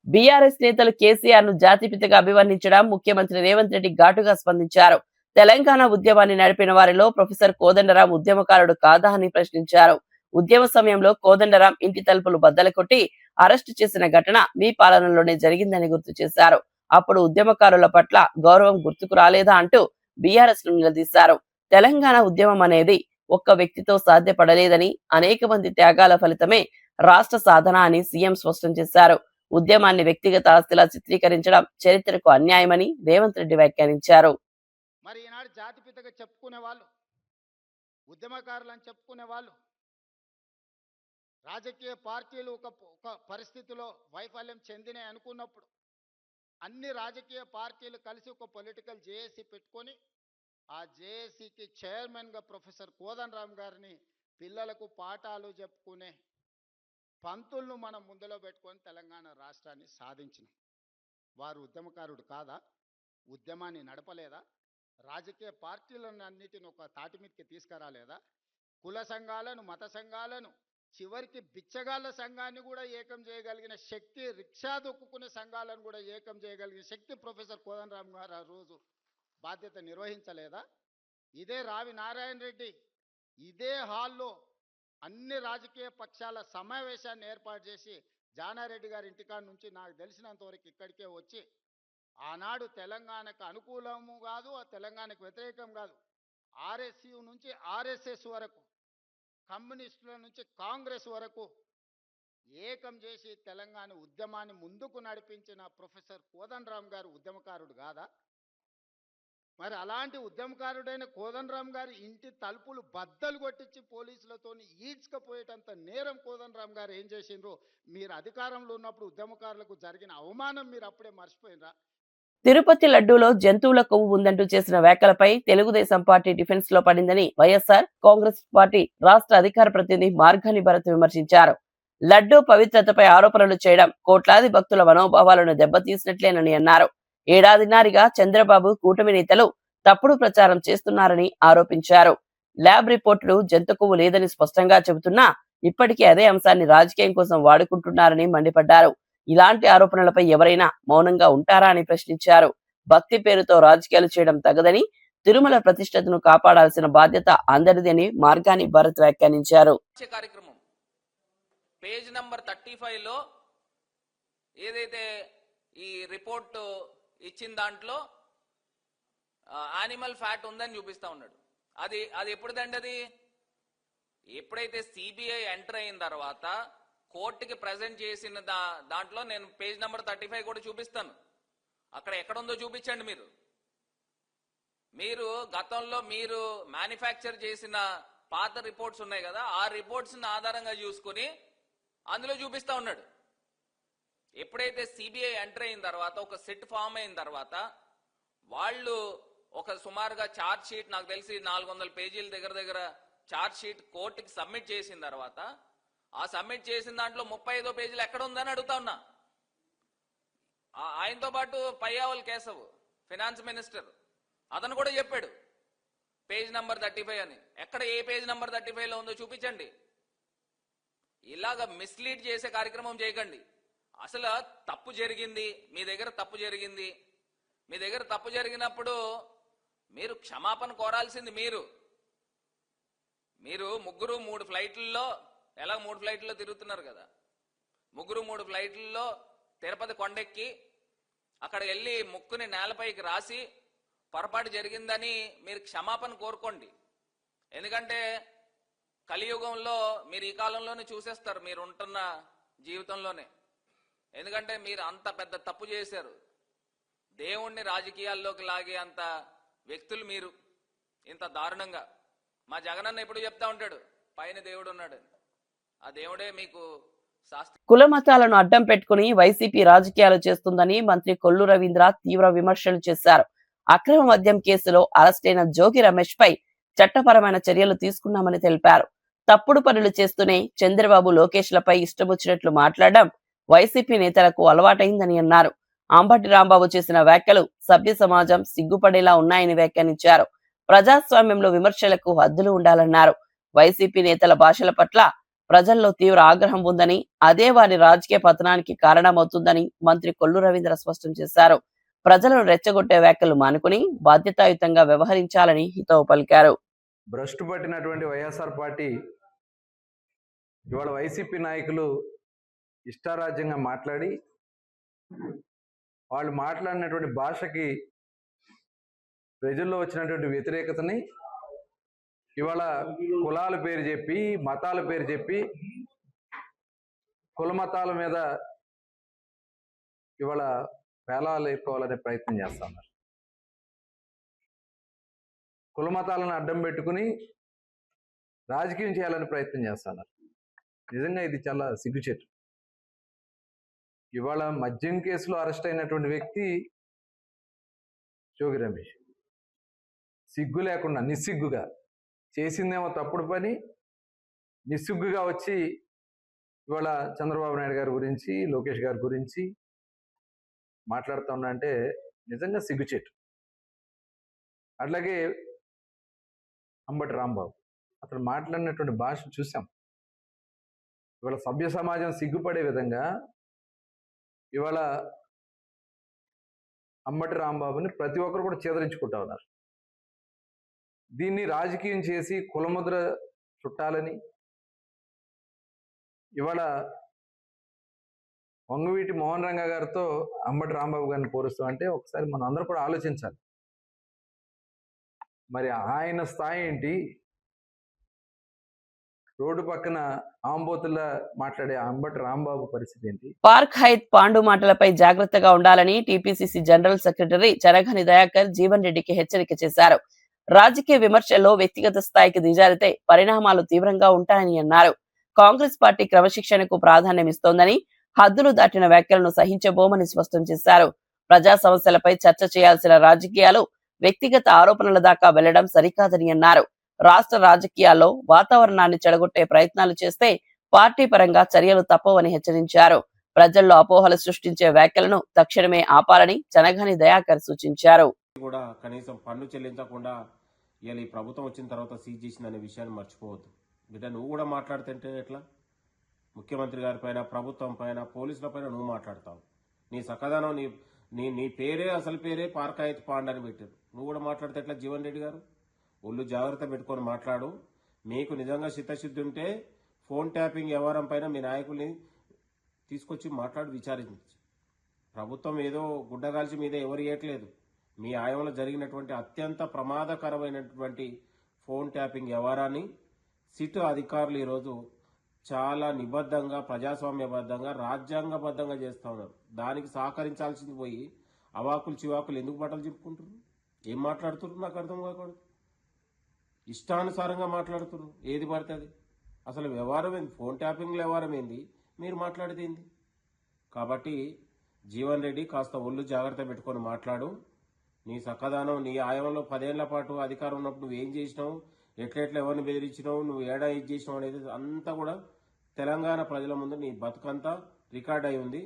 బీఆర్ఎస్ నేతలు కేసీఆర్ ను జాతిపితగా అభివర్ణించడం ముఖ్యమంత్రి రేవంత్ రెడ్డి ఘాటుగా స్పందించారు. తెలంగాణ ఉద్యమాన్ని నడిపిన వారిలో ప్రొఫెసర్ కోదండరాం ఉద్యమకారుడు కాదా అని ప్రశ్నించారు. ఉద్యమ సమయంలో కోదండరాం ఇంటి తలుపులు బద్దలు కొట్టి అరెస్టు చేసిన ఘటన మీ పాలనలోనే జరిగిందని గుర్తు చేశారు. అప్పుడు ఉద్యమకారుల పట్ల గౌరవం గుర్తుకు రాలేదా అంటూ బీఆర్ఎస్ ను నిలదీశారు. తెలంగాణ ఉద్యమం అనేది ఒక్క వ్యక్తితో సాధ్యపడలేదని, అనేక మంది త్యాగాల ఫలితమే రాష్ట్ర సాధన అని సీఎం స్పష్టం చేశారు. ఉద్యమాన్ని వ్యక్తిగత ఆస్తిలా చిత్రీకరించడం చరిత్రకు అన్యాయమని రేవంత్ రెడ్డి వ్యాఖ్యానించారు. మరి ఈనాడు జాతిపితగా చెప్పుకునే వాళ్ళు, ఉద్యమకారులు అని చెప్పుకునే వాళ్ళు, రాజకీయ పార్టీలు ఒక పరిస్థితిలో వైఫల్యం చెందినాయి అనుకున్నప్పుడు అన్ని రాజకీయ పార్టీలు కలిసి ఒక పొలిటికల్ జేఏసీ పెట్టుకొని ఆ జేఏసీకి చైర్మన్గా ప్రొఫెసర్ కోదండరాం గారిని పిల్లలకు పాఠాలు చెప్పుకునే పంతులను మనం ముందులో పెట్టుకొని తెలంగాణ రాష్ట్రాన్ని సాధించినాం. వారు ఉద్యమకారుడు కాదా? ఉద్యమాన్ని నడపలేదా? రాజకీయ పార్టీలను అన్నిటిని ఒక తాటి మీదకి తీసుకురాలేదా? కుల సంఘాలను, మత సంఘాలను, చివరికి బిచ్చగాళ్ళ సంఘాన్ని కూడా ఏకం చేయగలిగిన శక్తి, రిక్షా దొక్కుకునే సంఘాలను కూడా ఏకం చేయగలిగిన శక్తి ప్రొఫెసర్ కోదండరాం గారు ఆ రోజు బాధ్యత నిర్వహించలేదా? ఇదే రావి నారాయణ రెడ్డి ఇదే హాల్లో అన్ని రాజకీయ పక్షాల సమావేశాన్ని ఏర్పాటు చేసి జానారెడ్డి గారి ఇంటికాడ నుంచి నాకు తెలిసినంత వరకు ఇక్కడికే వచ్చి ఆనాడు తెలంగాణకు అనుకూలము కాదు, ఆ తెలంగాణకు వ్యతిరేకం కాదు, ఆర్ఎస్యు నుంచి ఆర్ఎస్ఎస్ వరకు, కమ్యూనిస్టుల నుంచి కాంగ్రెస్ వరకు ఏకం చేసి తెలంగాణ ఉద్యమాన్ని ముందుకు నడిపించిన ప్రొఫెసర్ కోదండరాం గారు ఉద్యమకారుడు కాదా? మరి అలాంటి ఉద్యమకారుడైన కోదండరాం గారి ఇంటి తలుపులు బద్దలు కొట్టించి పోలీసులతో ఈడ్చుకపోయేటంత నేరం కోదండరాం గారు ఏం చేసిండ్రో మీరు అధికారంలో ఉన్నప్పుడు ఉద్యమకారులకు జరిగిన అవమానం మీరు అప్పుడే మర్చిపోయినరా? తిరుపతి లడ్డూలో జంతువుల కొవ్వు ఉందంటూ చేసిన వ్యాఖ్యలపై తెలుగుదేశం పార్టీ డిఫెన్స్ లో పడిందని వైఎస్ఆర్ కాంగ్రెస్ పార్టీ రాష్ట్ర అధికార ప్రతినిధి మార్గాని భరత్ విమర్శించారు. లడ్డూ పవిత్రతపై ఆరోపణలు చేయడం కోట్లాది భక్తుల మనోభావాలను దెబ్బతీసినట్లేనని అన్నారు. ఏడాదిన్నరగా చంద్రబాబు కూటమి నేతలు తప్పుడు ప్రచారం చేస్తున్నారని ఆరోపించారు. ల్యాబ్ రిపోర్టులు జంతు కొవ్వు లేదని స్పష్టంగా చెబుతున్నా ఇప్పటికీ అదే అంశాన్ని రాజకీయం కోసం వాడుకుంటున్నారని మండిపడ్డారు. ఇలాంటి ఆరోపణలపై ఎవరైనా మౌనంగా ఉంటారా అని ప్రశ్నించారు. భక్తి పేరుతో రాజకీయాలు చేయడం తగదని, తిరుమల ప్రతిష్టతను కాపాడాల్సిన బాధ్యత అందరిదని మార్గాని భరత్ వ్యాఖ్యానించారు. కార్యక్రమం పేజ్ నంబర్ 35 లో ఏదైతే ఈ రిపోర్ట్ ఇచ్చిన దాంట్లో యానిమల్ ఫ్యాట్ ఉందని చూపిస్తా ఉన్నాడు. అది ఎప్పుడుదండి? అది ఎప్పుడైతే సిబిఐ ఎంటర్ అయిన తర్వాత కోర్టుకి ప్రజెంట్ చేసిన దాంట్లో నేను పేజ్ నెంబర్ 35 కూడా చూపిస్తాను. అక్కడ ఎక్కడ ఉందో చూపించండి. మీరు గతంలో మీరు మ్యానుఫ్యాక్చర్ చేసిన పాత రిపోర్ట్స్ ఉన్నాయి కదా, ఆ రిపోర్ట్స్ ఆధారంగా చూసుకుని అందులో చూపిస్తా ఉన్నాడు. ఎప్పుడైతే సిబిఐ ఎంటర్ అయిన తర్వాత, ఒక సెట్ ఫామ్ అయిన తర్వాత, వాళ్ళు ఒక సుమారుగా ఛార్జ్ షీట్, నాకు తెలిసి 400 పేజీల దగ్గర ఛార్జ్ షీట్ కోర్టుకి సబ్మిట్ చేసిన తర్వాత, ఆ సబ్మిట్ చేసిన దాంట్లో 35వ పేజీలు ఎక్కడ ఉందని అడుగుతా ఉన్నా. ఆయనతో పాటు పయ్యావుల్ కేశవ్ ఫైనాన్స్ మినిస్టర్, అతను కూడా చెప్పాడు పేజ్ నంబర్ 35 అని. ఎక్కడ ఏ పేజ్ నంబర్ 35లో ఉందో చూపించండి. ఇలాగ మిస్లీడ్ చేసే కార్యక్రమం చేయకండి. అసలు తప్పు జరిగింది, మీ దగ్గర తప్పు జరిగింది. మీ దగ్గర తప్పు జరిగినప్పుడు మీరు క్షమాపణ కోరాల్సింది మీరు ముగ్గురు 3 ఫ్లైట్లలో, ఎలా 3 ఫ్లైట్లలో తిరుగుతున్నారు కదా, ముగ్గురు 3 ఫ్లైట్లలో తిరుపతి కొండెక్కి అక్కడ వెళ్ళి ముక్కుని నేలపైకి రాసి పొరపాటు జరిగిందని మీరు క్షమాపణ కోరుకోండి. ఎందుకంటే కలియుగంలో మీరు ఈ కాలంలోనే చూసేస్తారు, మీరు ఉంటున్న జీవితంలోనే. ఎందుకంటే మీరు అంత పెద్ద తప్పు చేశారు. దేవుణ్ణి రాజకీయాల్లోకి లాగే అంత వ్యక్తులు మీరు, ఇంత దారుణంగా. మా జగనన్న ఎప్పుడు చెప్తా ఉంటాడు, పైన దేవుడు ఉన్నాడు. ఆ దేవుడే మీకు శాస్త్ర. కుల మతాలను అడ్డం పెట్టుకుని వైసీపీ రాజకీయాలు చేస్తుందని మంత్రి కొల్లు రవీంద్ర తీవ్ర విమర్శలు చేశారు. అక్రమ మద్యం కేసులో అరెస్టైన జోగి రమేష్ పై చట్టపరమైన చర్యలు తీసుకున్నామని తెలిపారు. తప్పుడు పనులు చేస్తూనే చంద్రబాబు లోకేష్ లపై ఇష్టమొచ్చినట్లు మాట్లాడడం వైసీపీ నేతలకు అలవాటైందని అన్నారు. అంబటి రాంబాబు చేసిన వ్యాఖ్యలు సభ్య సమాజం సిగ్గుపడేలా ఉన్నాయని వ్యాఖ్యానించారు. ప్రజాస్వామ్యంలో విమర్శలకు హద్దులు ఉండాలన్నారు. వైసీపీ నేతల భాషల పట్ల ప్రజల్లో తీవ్ర ఆగ్రహం ఉందని, అదే వారి రాజకీయ పతనానికి కారణమవుతుందని మంత్రి కొల్లు రవీంద్ర స్పష్టం చేశారు. ప్రజలను రెచ్చగొట్టే వ్యాఖ్యలు మానుకుని బాధ్యతాయుతంగా వ్యవహరించాలని హితవు పలికారు. భ్రష్టు పట్టినటువంటి వైఎస్ఆర్ పార్టీ ఇవాళ వైసీపీ నాయకులు ఇష్టారాజ్యంగా మాట్లాడి, వాళ్ళు మాట్లాడినటువంటి భాషకి ప్రజల్లో వచ్చినటువంటి వ్యతిరేకతని ఇవాళ కులాల పేరు చెప్పి, మతాల పేరు చెప్పి, కుల మతాల మీద ఇవాళ పేలాలు ఎక్కువాలనే ప్రయత్నం చేస్తా ఉన్నారు. కుల మతాలను అడ్డం పెట్టుకుని రాజకీయం చేయాలని ప్రయత్నం చేస్తున్నారు. నిజంగా ఇది చాలా సిగ్గుచేటు. ఇవాళ మద్యం కేసులో అరెస్ట్ అయినటువంటి వ్యక్తి జోగి రమేష్ సిగ్గు లేకుండా నిస్సిగ్గుగా చేసిందేమో తప్పుడు పని, నిస్సిగ్గుగా వచ్చి ఇవాళ చంద్రబాబు నాయుడు గారి గురించి, లోకేష్ గారి గురించి మాట్లాడుతూ ఉన్నా అంటే నిజంగా సిగ్గుచేటు. అట్లాగే అంబటి రాంబాబు అతను మాట్లాడినటువంటి భాష చూసాం. ఇవాళ సభ్య సమాజం సిగ్గుపడే విధంగా ఇవాళ అంబటి రాంబాబుని ప్రతి ఒక్కరు కూడా చేదరించుకుంటా ఉన్నారు. దీన్ని రాజకీయం చేసి కులముద్ర చుట్టాలని ఇవాళ వంగవీటి మోహన్ రంగా గారితో అంబటి రాంబాబు గారిని పోలుస్తూ అంటే ఒకసారి మనం అందరూ కూడా ఆలోచించాలి. మరి ఆయన స్థాయి ఏంటి? రోడ్డు పక్కన ఆంబోతుల్లా మాట్లాడే అంబటి రాంబాబు పరిస్థితి ఏంటి? పార్క్ హైత్ పాండు మాటలపై జాగ్రత్తగా ఉండాలని TPCC general secretary Chanagani Dayakar Jeevan రెడ్డికి హెచ్చరిక చేశారు. రాజకీయ విమర్శల్లో వ్యక్తిగత స్థాయికి దిగజారితే పరిణామాలు తీవ్రంగా ఉంటాయని అన్నారు. కాంగ్రెస్ పార్టీ క్రమశిక్షణకు ప్రాధాన్యమిస్తోందని, హద్దులు దాటిన వ్యాఖ్యలను సహించబోమని స్పష్టం చేశారు. ప్రజా సమస్యలపై చర్చ చేయాల్సిన రాజకీయాలు వ్యక్తిగత ఆరోపణల దాకా వెళ్లడం సరికాదని అన్నారు. రాష్ట్ర రాజకీయాల్లో వాతావరణాన్ని చెడగొట్టే ప్రయత్నాలు చేస్తే పార్టీ పరంగా చర్యలు తప్పవని హెచ్చరించారు. ప్రజల్లో అపోహలు సృష్టించే వ్యాఖ్యలను తక్షణమే ఆపాలని చనగని దయాకర్ సూచించారు. కూడా కనీసం పన్ను చెల్లించకుండా ఇవాళ ఈ ప్రభుత్వం వచ్చిన తర్వాత సీజ్ చేసిందనే విషయాన్ని మర్చిపోవద్దు. బిడ్డ నువ్వు కూడా మాట్లాడుతుంటే ఎట్లా? ముఖ్యమంత్రి గారి పైన, ప్రభుత్వం పైన, పోలీసుల పైన నువ్వు మాట్లాడతావు. నీ సకదానం నీ పేరే, అసలు పేరే పార్క్ హైత్ పాండ్ అని పెట్టారు. నువ్వు కూడా మాట్లాడితే ఎట్లా? జీవన్ రెడ్డి గారు ఒళ్ళు జాగ్రత్త పెట్టుకొని మాట్లాడు. మీకు నిజంగా చిత్తశుద్ధి ఉంటే ఫోన్ ట్యాపింగ్ వ్యవహారం పైన మీ నాయకుల్ని తీసుకొచ్చి మాట్లాడి విచారించు. ప్రభుత్వం ఏదో గుడ్డగాల్చి మీద ఎవరు ఇవ్వట్లేదు. మీ ఆయంలో జరిగినటువంటి అత్యంత ప్రమాదకరమైనటువంటి ఫోన్ ట్యాపింగ్ వ్యవహారాన్ని సిట్ అధికారులు ఈరోజు చాలా నిబద్ధంగా, ప్రజాస్వామ్యబద్ధంగా, రాజ్యాంగబద్ధంగా చేస్తూ ఉన్నారు. దానికి సహకరించాల్సింది పోయి అవాకులు చివాకులు ఎందుకు బట్టలు చెప్పుకుంటున్నారు? ఏం మాట్లాడుతున్నారు నాకు అర్థం కాకూడదు. ఇష్టానుసారంగా మాట్లాడుతున్నారు, ఏది పడుతుంది. అసలు వ్యవహారం ఏంది? ఫోన్ ట్యాపింగ్లో వ్యవహారం ఏంది? మీరు మాట్లాడేది ఏంది? కాబట్టి జీవన్ రెడ్డి కాస్త ఒళ్ళు జాగ్రత్త పెట్టుకొని మాట్లాడు. నీ సక్కదానం, నీ ఆయంలో 10 ఏళ్ల పాటు అధికారం ఉన్నప్పుడు నువ్వు ఏం చేసినావు, ఎట్లెట్లా ఎవరిని బెదిరించినావు, నువ్వు ఏడా ఇది చేసినావు అనేది అంతా కూడా తెలంగాణ ప్రజల ముందు నీ బతుకంతా రికార్డ్ అయి ఉంది.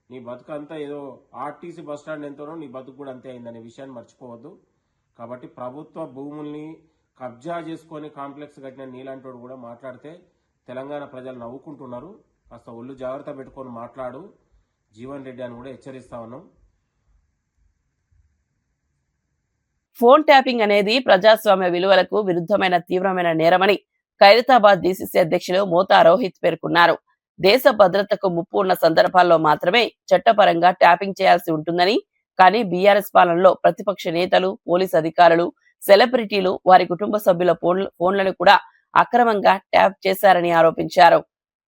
నీ బతుకంతా ఏదో ఆర్టీసీ బస్టాండ్ ఎంతనో నీ బతుకు కూడా అంతే అయిందనే విషయాన్ని మర్చిపోవద్దు. కాబట్టి ప్రభుత్వ భూముల్ని కబ్జా చేసుకొని కాంప్లెక్స్ కట్టిన నీలాంటోడు కూడా మాట్లాడితే తెలంగాణ ప్రజలు నవ్వుకుంటున్నారు. కాస్త ఒళ్ళు జాగ్రత్త పెట్టుకొని మాట్లాడు జీవన్ రెడ్డి అని కూడా హెచ్చరిస్తా ఉన్నాం. ఫోన్ ట్యాపింగ్ అనేది ప్రజాస్వామ్య విలువలకు విరుద్ధమైన తీవ్రమైన నేరమని ఖైరతాబాద్ డీసీసీ అధ్యక్షులు మోతా రోహిత్ పేర్కొన్నారు. దేశ భద్రతకు ముప్పు ఉన్న సందర్భాల్లో మాత్రమే చట్టపరంగా ట్యాపింగ్ చేయాల్సి ఉంటుందని, కానీ బీఆర్ఎస్ పాలనలో ప్రతిపక్ష నేతలు, పోలీస్ అధికారులు, సెలబ్రిటీలు వారి కుటుంబ సభ్యుల ఫోన్లను కూడా అక్రమంగా ట్యాప్ చేశారని ఆరోపించారు.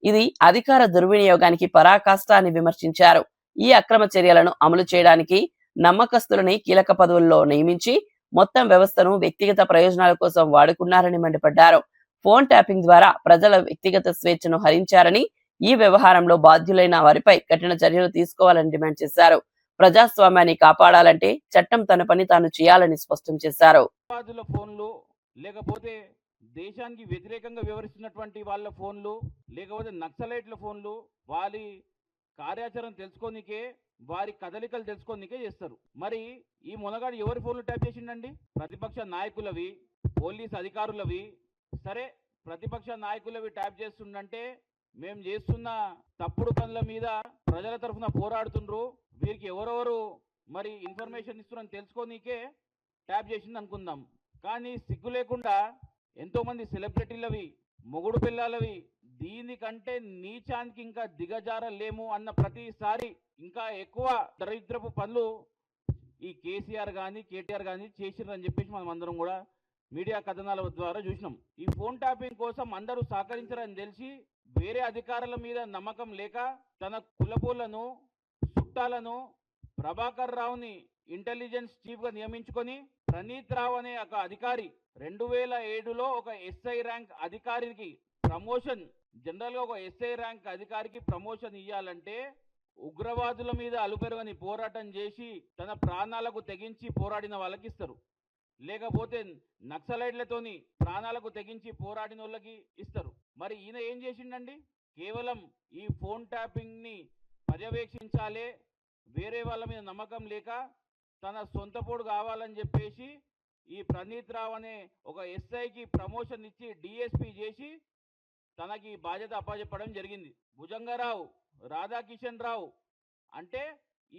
ఇది అధికార దుర్వినియోగానికి పరాకాష్ట అని విమర్శించారు. ఈ అక్రమ చర్యలను అమలు చేయడానికి నమ్మకస్తులని కీలక పదవుల్లో నియమించి మొత్తం వ్యవస్థను వ్యక్తిగత ప్రయోజనాల కోసం వాడుకున్నారని మండిపడ్డారు. ఫోన్ ట్యాపింగ్ ద్వారా ప్రజల వ్యక్తిగత స్వేచ్ఛను హరించారని, ఈ వ్యవహారంలో బాధ్యులైన వారిపై కఠిన చర్యలు తీసుకోవాలని డిమాండ్ చేశారు. ప్రజాస్వామ్యాన్ని కాపాడాలంటే చట్టం తన పని తాను చేయాలని స్పష్టం చేశారు. ఫోన్లు లేకపోతే దేశానికి వ్యతిరేకంగా వివరిస్తున్నటువంటి వాళ్ళ ఫోన్లు లేకపోతే నక్సలైట్ల ఫోన్లు వారి కార్యాచరణ తెలుసుకోనికే, వారి కదలికలు తెలుసుకోనికే చేస్తారు. మరి ఈ మొనగాడు ఎవరి ఫోన్లు ట్యాప్ చేసిండండి? ప్రతిపక్ష నాయకులవి, పోలీస్ అధికారులవి. సరే, ప్రతిపక్ష నాయకులవి ట్యాప్ చేస్తుండంటే మేము చేస్తున్న తప్పుడు పనుల మీద ప్రజల తరఫున పోరాడుతుండ్రు, వీరికి ఎవరెవరు మరి ఇన్ఫర్మేషన్ ఇస్తున్నారని తెలుసుకోనికే ట్యాప్ చేసింది అనుకుందాం. కానీ సిగ్గు లేకుండా ఎంతో మంది సెలబ్రిటీలవి, మొగుడు పిల్లలవి, దీనికంటే నీచానికి ఇంకా దిగజారలేము అన్న ప్రతిసారి ఇంకా ఎక్కువ దరిద్రపు పనులు ఈ కేసీఆర్ కానీ కేటీఆర్ కానీ చేసిరని చెప్పేసి మనం అందరం కూడా మీడియా కథనాల ద్వారా చూసినాం. ఈ ఫోన్ ట్యాపింగ్ కోసం అందరూ సహకరించారని తెలిసి వేరే అధికారుల మీద నమ్మకం లేక తన కులపోళ్లను, చుట్టాలను ప్రభాకర్ రావుని ఇంటెలిజెన్స్ చీఫ్ గా నియమించుకొని ప్రణీత్ రావు అనే ఒక అధికారి 2007లో ఒక ఎస్ఐ ర్యాంక్ అధికారికి ప్రమోషన్, జనరల్ గా ఒక ఎస్ఐ ర్యాంక్ అధికారికి ప్రమోషన్ ఇవ్వాలంటే ఉగ్రవాదుల మీద అలుపెరుగని పోరాటం చేసి తన ప్రాణాలకు తెగించి పోరాడిన వాళ్ళకి ఇస్తారు, లేకపోతే నక్సలైట్లతోని ప్రాణాలకు తెగించి పోరాడిన వాళ్ళకి ఇస్తారు. మరి ఈయన ఏం చేసిండండి? కేవలం ఈ ఫోన్ ట్యాపింగ్ ని పర్యవేక్షించాలే, వేరే వాళ్ళ మీద నమ్మకం లేక తన సొంత పోడు కావాలని చెప్పేసి ఈ ప్రణీత్ రావు అనే ఒక ఎస్ఐకి ప్రమోషన్ ఇచ్చి డిఎస్పీ చేసి తనకి బాధ్యత అప్పచెప్పడం జరిగింది. భుజంగరావు, రాధాకిషన్ రావు అంటే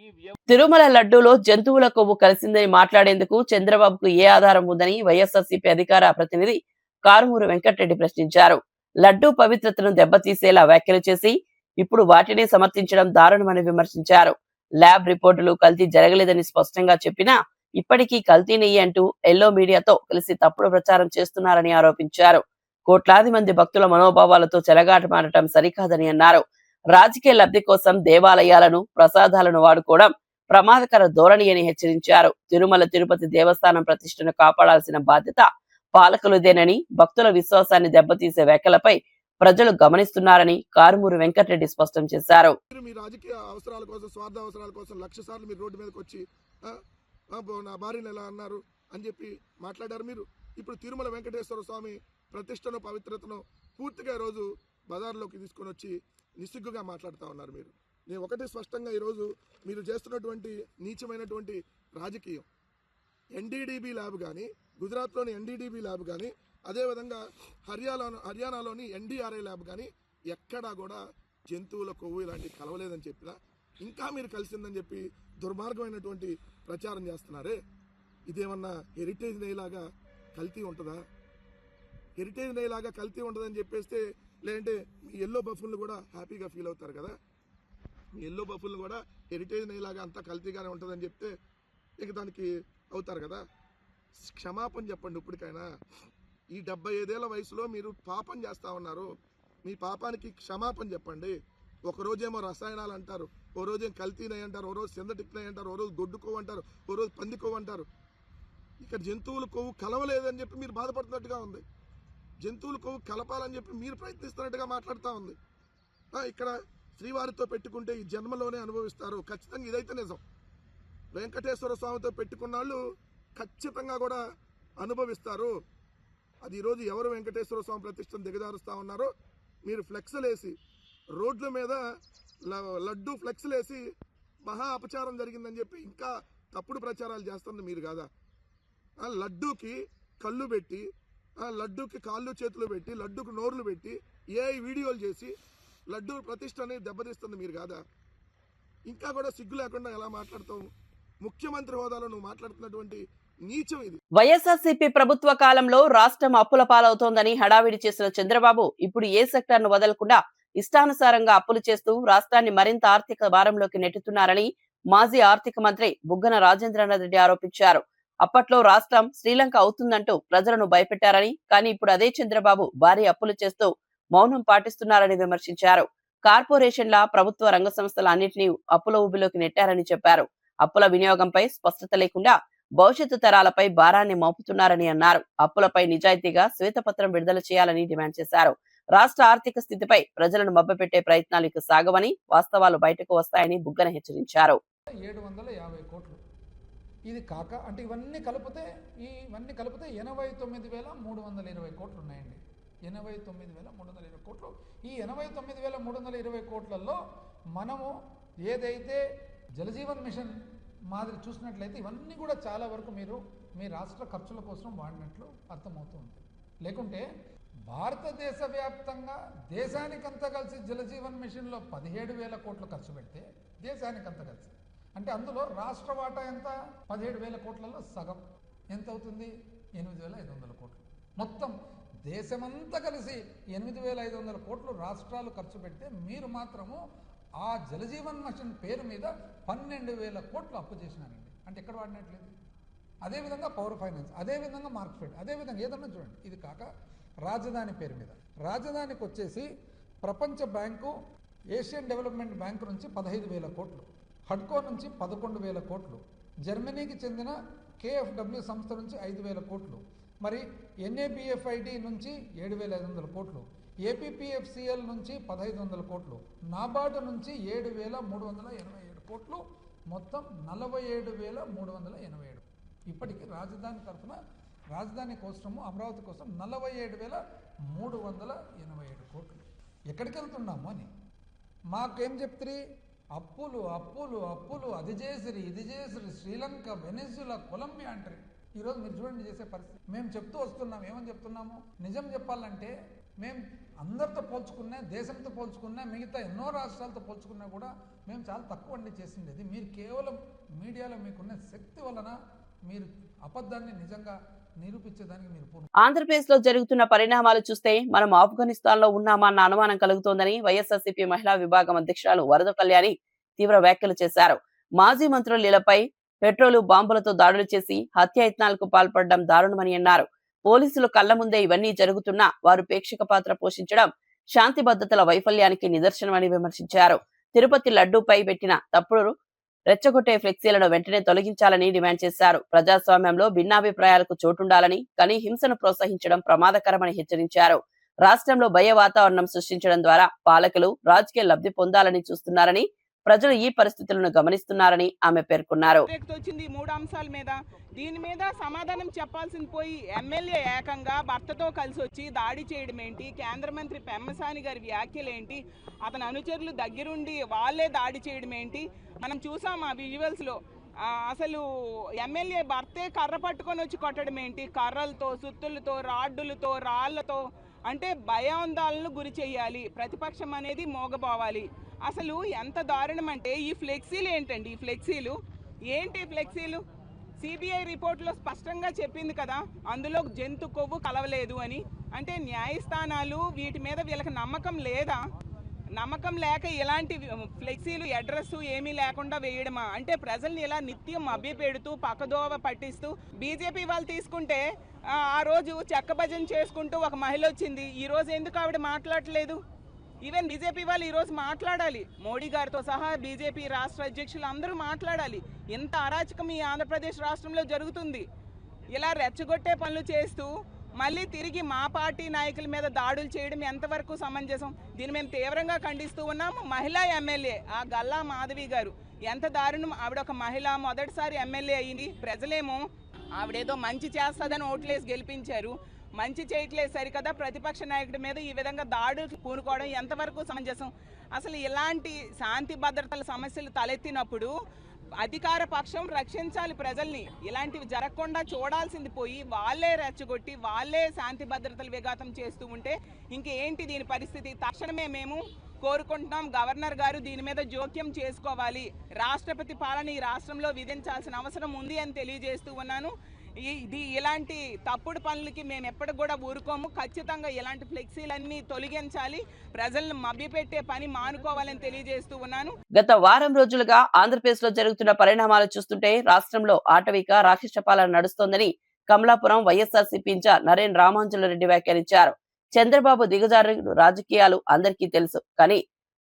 ఈ తిరుమల లడ్డూలో జంతువుల కొవ్వు కలిసిందని మాట్లాడేందుకు చంద్రబాబుకు ఏ ఆధారం ఉందని వైఎస్ఆర్సీపీ అధికార ప్రతినిధి కారుమూరు వెంకటరెడ్డి ప్రశ్నించారు. లడ్డూ పవిత్రతను దెబ్బతీసేలా వ్యాఖ్యలు చేసి ఇప్పుడు వాటిని సమర్థించడం దారుణమని విమర్శించారు. ల్యాబ్ రిపోర్టులు కల్తీ జరగలేదని స్పష్టంగా చెప్పినా ఇప్పటికీ కల్తీ నెయ్యి అంటూ ఎల్లో మీడియాతో కలిసి తప్పుడు ప్రచారం చేస్తున్నారని ఆరోపించారు. కోట్లాది మంది భక్తుల మనోభావాలతో చెలగాటమాడటం సరికాదని అన్నారు. రాజకీయ లబ్ధి కోసం దేవాలయాలను, ప్రసాదాలను వాడుకోవడం ప్రమాదకర ధోరణి అని హెచ్చరించారు. తిరుమల తిరుపతి దేవస్థానం ప్రతిష్టను కాపాడాల్సిన బాధ్యత పాలకులదేనని, భక్తుల విశ్వాసాన్ని దెబ్బతీసే వ్యాఖ్యలపై ప్రజలు గమనిస్తున్నారని కారుమూరు వెంకటరెడ్డి స్పష్టం చేశారు. మీ రాజకీయ అవసరాల కోసం, స్వార్థ అవసరాల కోసం 1,00,000 సార్లు మీరు రోడ్డు మీదకి వచ్చి నా భార్యను ఎలా అన్నారు అని చెప్పి మాట్లాడారు. మీరు ఇప్పుడు తిరుమల వెంకటేశ్వర స్వామి ప్రతిష్టను, పవిత్రతను పూర్తిగా ఈరోజు బజార్లోకి తీసుకొని వచ్చి నిస్సిగ్గుగా మాట్లాడుతూ ఉన్నారు. నేను ఒకటి స్పష్టంగా ఈరోజు మీరు చేస్తున్నటువంటి నీచమైనటువంటి రాజకీయం, ఎన్డీడీబీ ల్యాబ్ కానీ, గుజరాత్లోని ఎన్డీడీబీ ల్యాబ్ కానీ, అదేవిధంగా హర్యానాలోని ఎన్డీఆర్ఐ ల్యాబ్ కానీ ఎక్కడా కూడా జంతువుల కొవ్వు ఇలాంటివి కలవలేదని చెప్పినా ఇంకా మీరు కలిసిందని చెప్పి దుర్మార్గమైనటువంటి ప్రచారం చేస్తున్నారే. ఇదేమన్నా హెరిటేజ్ నెయ్యిలాగా కల్తీ ఉంటుందా? హెరిటేజ్ నెయ్యిలాగా కల్తీ ఉంటుందని చెప్పేస్తే, లేదంటే మీ ఎల్లో బఫుల్ని కూడా హ్యాపీగా ఫీల్ అవుతారు కదా. మీ ఎల్లో బఫుల్ని కూడా హెరిటేజ్ నెయ్యిలాగా అంతా కల్తీగానే ఉంటుందని చెప్తే ఇక దానికి అవుతారు కదా. క్షమాపణ చెప్పండి ఇప్పటికైనా. ఈ 75 ఏళ్ల వయసులో మీరు పాపం చేస్తూ ఉన్నారు. మీ పాపానికి క్షమాపణ చెప్పండి. ఒకరోజేమో రసాయనాలు అంటారు, ఓ రోజేమో కల్తీ నెయ్యి అంటారు, ఓ రోజు సింథటిక్ నెయ్యి అంటారు, ఓ రోజు గొడ్డు కొవ్వు అంటారు, ఓ రోజు పంది కొవ్వు అంటారు. ఇక్కడ జంతువుల కొవ్వు కలవలేదని చెప్పి మీరు బాధపడుతున్నట్టుగా ఉంది. జంతువుల కొవ్వు కలపాలని చెప్పి మీరు ప్రయత్నిస్తున్నట్టుగా మాట్లాడుతూ ఉంది. ఇక్కడ శ్రీవారితో పెట్టుకుంటే ఈ జన్మలోనే అనుభవిస్తారు. ఖచ్చితంగా ఇదైతే నిజం. వెంకటేశ్వర స్వామితో పెట్టుకున్న వాళ్ళు ఖచ్చితంగా కూడా అనుభవిస్తారు. అది ఈరోజు ఎవరు వెంకటేశ్వర స్వామి ప్రతిష్టను దిగజారుస్తూ ఉన్నారో, మీరు ఫ్లెక్స్లు వేసి రోడ్ల మీద లడ్డూ ఫ్లెక్స్లు వేసి మహా అపచారం జరిగిందని చెప్పి ఇంకా తప్పుడు ప్రచారాలు చేస్తుంది మీరు కాదా? లడ్డూకి కళ్ళు పెట్టి, లడ్డూకి కాళ్ళు చేతులు పెట్టి, లడ్డూకి నోర్లు పెట్టి ఏఐ వీడియోలు చేసి లడ్డూ ప్రతిష్టని దెబ్బతీస్తుంది మీరు కాదా? ఇంకా కూడా సిగ్గు లేకుండా ఎలా మాట్లాడతావు? ముఖ్యమంత్రి హోదాలో నువ్వు మాట్లాడుతున్నటువంటి నీచం ఇది. వైఎస్ఆర్సీపీ ప్రభుత్వ కాలంలో రాష్ట్రం అప్పుల పాలవుతోందని హడావిడి చేసిన చంద్రబాబు ఇప్పుడు ఏ సెక్టార్ను వదలకుండా ఇష్టానుసారంగా అప్పులు చేస్తూ రాష్ట్రాన్ని మరింత ఆర్థిక భారంలోకి నెట్టుతున్నారని మాజీ ఆర్థిక మంత్రి బుగ్గన రాజేంద్రనాథ్ రెడ్డి ఆరోపించారు. అప్పట్లో రాష్ట్రం శ్రీలంక అవుతుందంటూ ప్రజలను భయపెట్టారని, కానీ ఇప్పుడు అదే చంద్రబాబు భారీ అప్పులు చేస్తూ మౌనం పాటిస్తున్నారని విమర్శించారు. కార్పొరేషన్ల ప్రభుత్వ రంగ సంస్థల అన్నింటినీ అప్పుల ఊబిలోకి నెట్టారని చెప్పారు. అప్పుల వినియోగంపై స్పష్టత లేకుండా భవిష్యత్తు తరాలపై భారాన్ని మోపుతున్నారని అన్నారు. అప్పులపై నిజాయితీగా శ్వేతపత్రం విడుదల చేయాలని డిమాండ్ చేశారు. రాష్ట్ర ఆర్థిక స్థితిపై ప్రజలను మభ్యపెట్టే ప్రయత్నాలు ఇక సాగవని, వాస్తవాలు బయటకు వస్తాయని బుగ్గన హెచ్చరించారు. 750 కోట్లు ఇది కాక అంటే ఇవన్నీ కలిపితే 89,320 కోట్లు ఉన్నాయండి. 89,320 కోట్లు. ఈ 89,320 కోట్లలో మనము ఏదైతే జలజీవన్ మిషన్ మాదిరి చూసినట్లయితే ఇవన్నీ కూడా చాలా వరకు మీరు మీ రాష్ట్ర ఖర్చుల కోసం వాడినట్లు అర్థమవుతూ ఉంటుంది. లేకుంటే భారతదేశ వ్యాప్తంగా దేశానికంతా కలిసి జలజీవన్ మిషన్లో 17,000 కోట్లు ఖర్చు పెడితే దేశానికంతా కలిసి అంటే అందులో రాష్ట్ర వాటా ఎంత? 17,000 కోట్లలో సగం ఎంత అవుతుంది? 8,500 కోట్లు. మొత్తం దేశమంతా కలిసి 8,500 కోట్లు రాష్ట్రాలు ఖర్చు పెడితే మీరు మాత్రము ఆ జలజీవన్ మిషన్ పేరు మీద 12,000 కోట్లు అప్పు చేసినారండి. అంటే ఎక్కడ వాడినట్లేదు? అదేవిధంగా పవర్ ఫైనాన్స్, అదేవిధంగా మార్క్ఫెడ్, అదేవిధంగా ఏదన్నా చూడండి. ఇది కాక రాజధాని పేరు మీద రాజధానికి వచ్చేసి ప్రపంచ బ్యాంకు, ఏషియన్ డెవలప్మెంట్ బ్యాంకు నుంచి 15,000 కోట్లు, హడ్కో నుంచి 11,000 కోట్లు, జర్మనీకి చెందిన KFW సంస్థ నుంచి 5,000 కోట్లు, మరి NABFID నుంచి 7,500 కోట్లు, APPFCL నుంచి 1,500 కోట్లు, నాబార్డు నుంచి 7,387 కోట్లు, మొత్తం 47,387. ఇప్పటికీ రాజధాని తరఫున రాజధాని కోసము అమరావతి కోసం 47,387 కోట్లు. ఎక్కడికి వెళ్తున్నాము అని మాకేం చెప్తారు? అప్పులు అప్పులు అప్పులు, అది చేసిరి ఇది చేసిరి, శ్రీలంక, వెనిజులా, కొలంబియా అంటారు. ఈరోజు మీరు చూడండి చేసే పరిస్థితి. మేము చెప్తూ వస్తున్నాం. ఏమని చెప్తున్నాము? నిజం చెప్పాలంటే మేము అందరితో పోల్చుకున్నా, దేశంతో పోల్చుకున్నా, మిగతా ఎన్నో రాష్ట్రాలతో పోల్చుకున్నా కూడా మేము చాలా తక్కువ అండి చేసిండేది. మీరు కేవలం మీడియాలో మీకున్న శక్తి వలన మీరు అబద్ధాన్ని నిజంగా నిరూపించేదానికి మీరు ఆంధ్రప్రదేశ్ లో జరుగుతున్న పరిణామాలు చూస్తే మనం ఆఫ్ఘనిస్తాన్ లో ఉన్నామా అన్న అనుమానం కలుగుతోందని వైఎస్ఆర్సీపీ మహిళా విభాగం అధ్యక్షురాలు వరద కళ్యాణి తీవ్ర వ్యాఖ్యలు చేశారు. మాజీ మంత్రులు ఇళ్లపై పెట్రోలు, బాంబులతో దాడులు చేసి హత్యాయత్నాలకు పాల్పడడం దారుణమని అన్నారు. పోలీసులు కళ్ల ముందే ఇవన్నీ జరుగుతున్నా వారు ప్రేక్షక పాత్ర పోషించడం శాంతి భద్రతల వైఫల్యానికి నిదర్శనమని విమర్శించారు. తిరుపతి లడ్డూపై పెట్టిన తప్పుడు రెచ్చగొట్టే ఫ్లెక్సీలను వెంటనే తొలగించాలని డిమాండ్ చేశారు. ప్రజాస్వామ్యంలో భిన్నాభిప్రాయాలకు చోటుండాలని, కానీ హింసను ప్రోత్సహించడం ప్రమాదకరమని హెచ్చరించారు. రాష్ట్రంలో భయ వాతావరణం సృష్టించడం ద్వారా పాలకులు రాజకీయ లబ్ధి పొందాలని చూస్తున్నారని, ప్రజలు ఈ పరిస్థితులను గమనిస్తున్నారని ఆమె పేర్కొన్నారు. వచ్చింది 3 అంశాల మీద. దీని మీద సమాధానం చెప్పాల్సింది పోయి ఎమ్మెల్యే ఏకంగా భర్తతో కలిసి వచ్చి దాడి చేయడం ఏంటి? కేంద్ర మంత్రి పెమ్మసాని గారి వ్యాఖ్యలు ఏంటి? అతని అనుచరులు దగ్గరుండి వాళ్ళే దాడి చేయడం ఏంటి? మనం చూసాం ఆ విజువల్స్లో. అసలు ఎమ్మెల్యే భర్తే కర్ర పట్టుకొని వచ్చి కొట్టడం ఏంటి? కర్రలతో, సుత్తులతో, రాడ్డులతో, రాళ్లతో. అంటే భయాందోళనలు గురి చేయాలి. ప్రతిపక్షం అనేది మోగబోవాలి. అసలు ఎంత దారుణం అంటే ఈ ఫ్లెక్సీలు ఏంటండి? ఈ ఫ్లెక్సీలు ఏంటి? ఫ్లెక్సీలు సిబిఐ రిపోర్ట్లో స్పష్టంగా చెప్పింది కదా, అందులో జంతు కొవ్వు కలవలేదు అని. అంటే న్యాయస్థానాలు వీటి మీద వీళ్ళకి నమ్మకం లేదా? నమ్మకం లేక ఇలాంటి ఫ్లెక్సీలు అడ్రస్ ఏమీ లేకుండా వేయడమా? అంటే ప్రజల్ని ఇలా నిత్యం అభ్యపెడుతూ పక్కదోవ పట్టిస్తూ బీజేపీ వాళ్ళు తీసుకుంటే ఆ రోజు చెక్క భజన చేసుకుంటూ ఒక మహిళ వచ్చింది. ఈ రోజు ఎందుకు ఆవిడ మాట్లాడలేదు? ఈవెన్ బీజేపీ వాళ్ళు ఈరోజు మాట్లాడాలి. మోడీ గారితో సహా బీజేపీ రాష్ట్ర అధ్యక్షులు అందరూ మాట్లాడాలి. ఎంత అరాచకం ఈ ఆంధ్రప్రదేశ్ రాష్ట్రంలో జరుగుతుంది. ఇలా రెచ్చగొట్టే పనులు చేస్తూ మళ్ళీ తిరిగి మా పార్టీ నాయకుల మీద దాడులు చేయడం ఎంతవరకు సమంజసం? దీన్ని మేము తీవ్రంగా ఖండిస్తూ ఉన్నాము. మహిళా ఎమ్మెల్యే ఆ గల్లా మాధవి గారు ఎంత దారుణం. ఆవిడ ఒక మహిళ, మొదటిసారి ఎమ్మెల్యే అయ్యింది. ప్రజలేమో ఆవిడేదో మంచి చేస్తుందని ఓట్లేసి గెలిపించారు. మంచి చేయట్లేదు సరికదా, ప్రతిపక్ష నాయకుడి మీద ఈ విధంగా దాడులు పూనుకోవడం ఎంతవరకు సమంజసం? అసలు ఇలాంటి శాంతి భద్రతల సమస్యలు తలెత్తినప్పుడు అధికార పక్షం రక్షించాలి ప్రజల్ని. ఇలాంటివి జరగకుండా చూడాల్సింది పోయి వాళ్ళే రెచ్చగొట్టి వాళ్ళే శాంతి భద్రతలు విఘాతం చేస్తూ ఉంటే ఇంకేంటి దీని పరిస్థితి? తక్షణమే మేము కోరుకుంటున్నాం, గవర్నర్ గారు దీని మీద జోక్యం చేసుకోవాలి, రాష్ట్రపతి పాలన ఈ రాష్ట్రంలో విధించాల్సిన అవసరం ఉంది అని తెలియజేస్తూ ఉన్నాను. ఇలాంటి తప్పుడు పనులకి మేము ఎప్పటికి కూడా ఊరుకోము. ఖచ్చితంగా ఇలాంటి ఫ్లెక్సీలన్నీ తొలగించాలి, ప్రజలను మభ్యపెట్టే పని మానుకోవాలని తెలియజేస్తూ ఉన్నాను. గత వారం రోజులుగా ఆంధ్రప్రదేశ్ లో జరుగుతున్న పరిణామాలు చూస్తుంటే రాష్ట్రంలో ఆటవిక రాక్షస పాలన నడుస్తోందని కమలాపురం వైఎస్ఆర్సీపీ ఇన్ఛార్జ్ నరేన్ రామాంజులరెడ్డి వ్యాఖ్యానించారు. చంద్రబాబు దిగజారు రాజకీయాలు అందరికీ తెలుసు, కానీ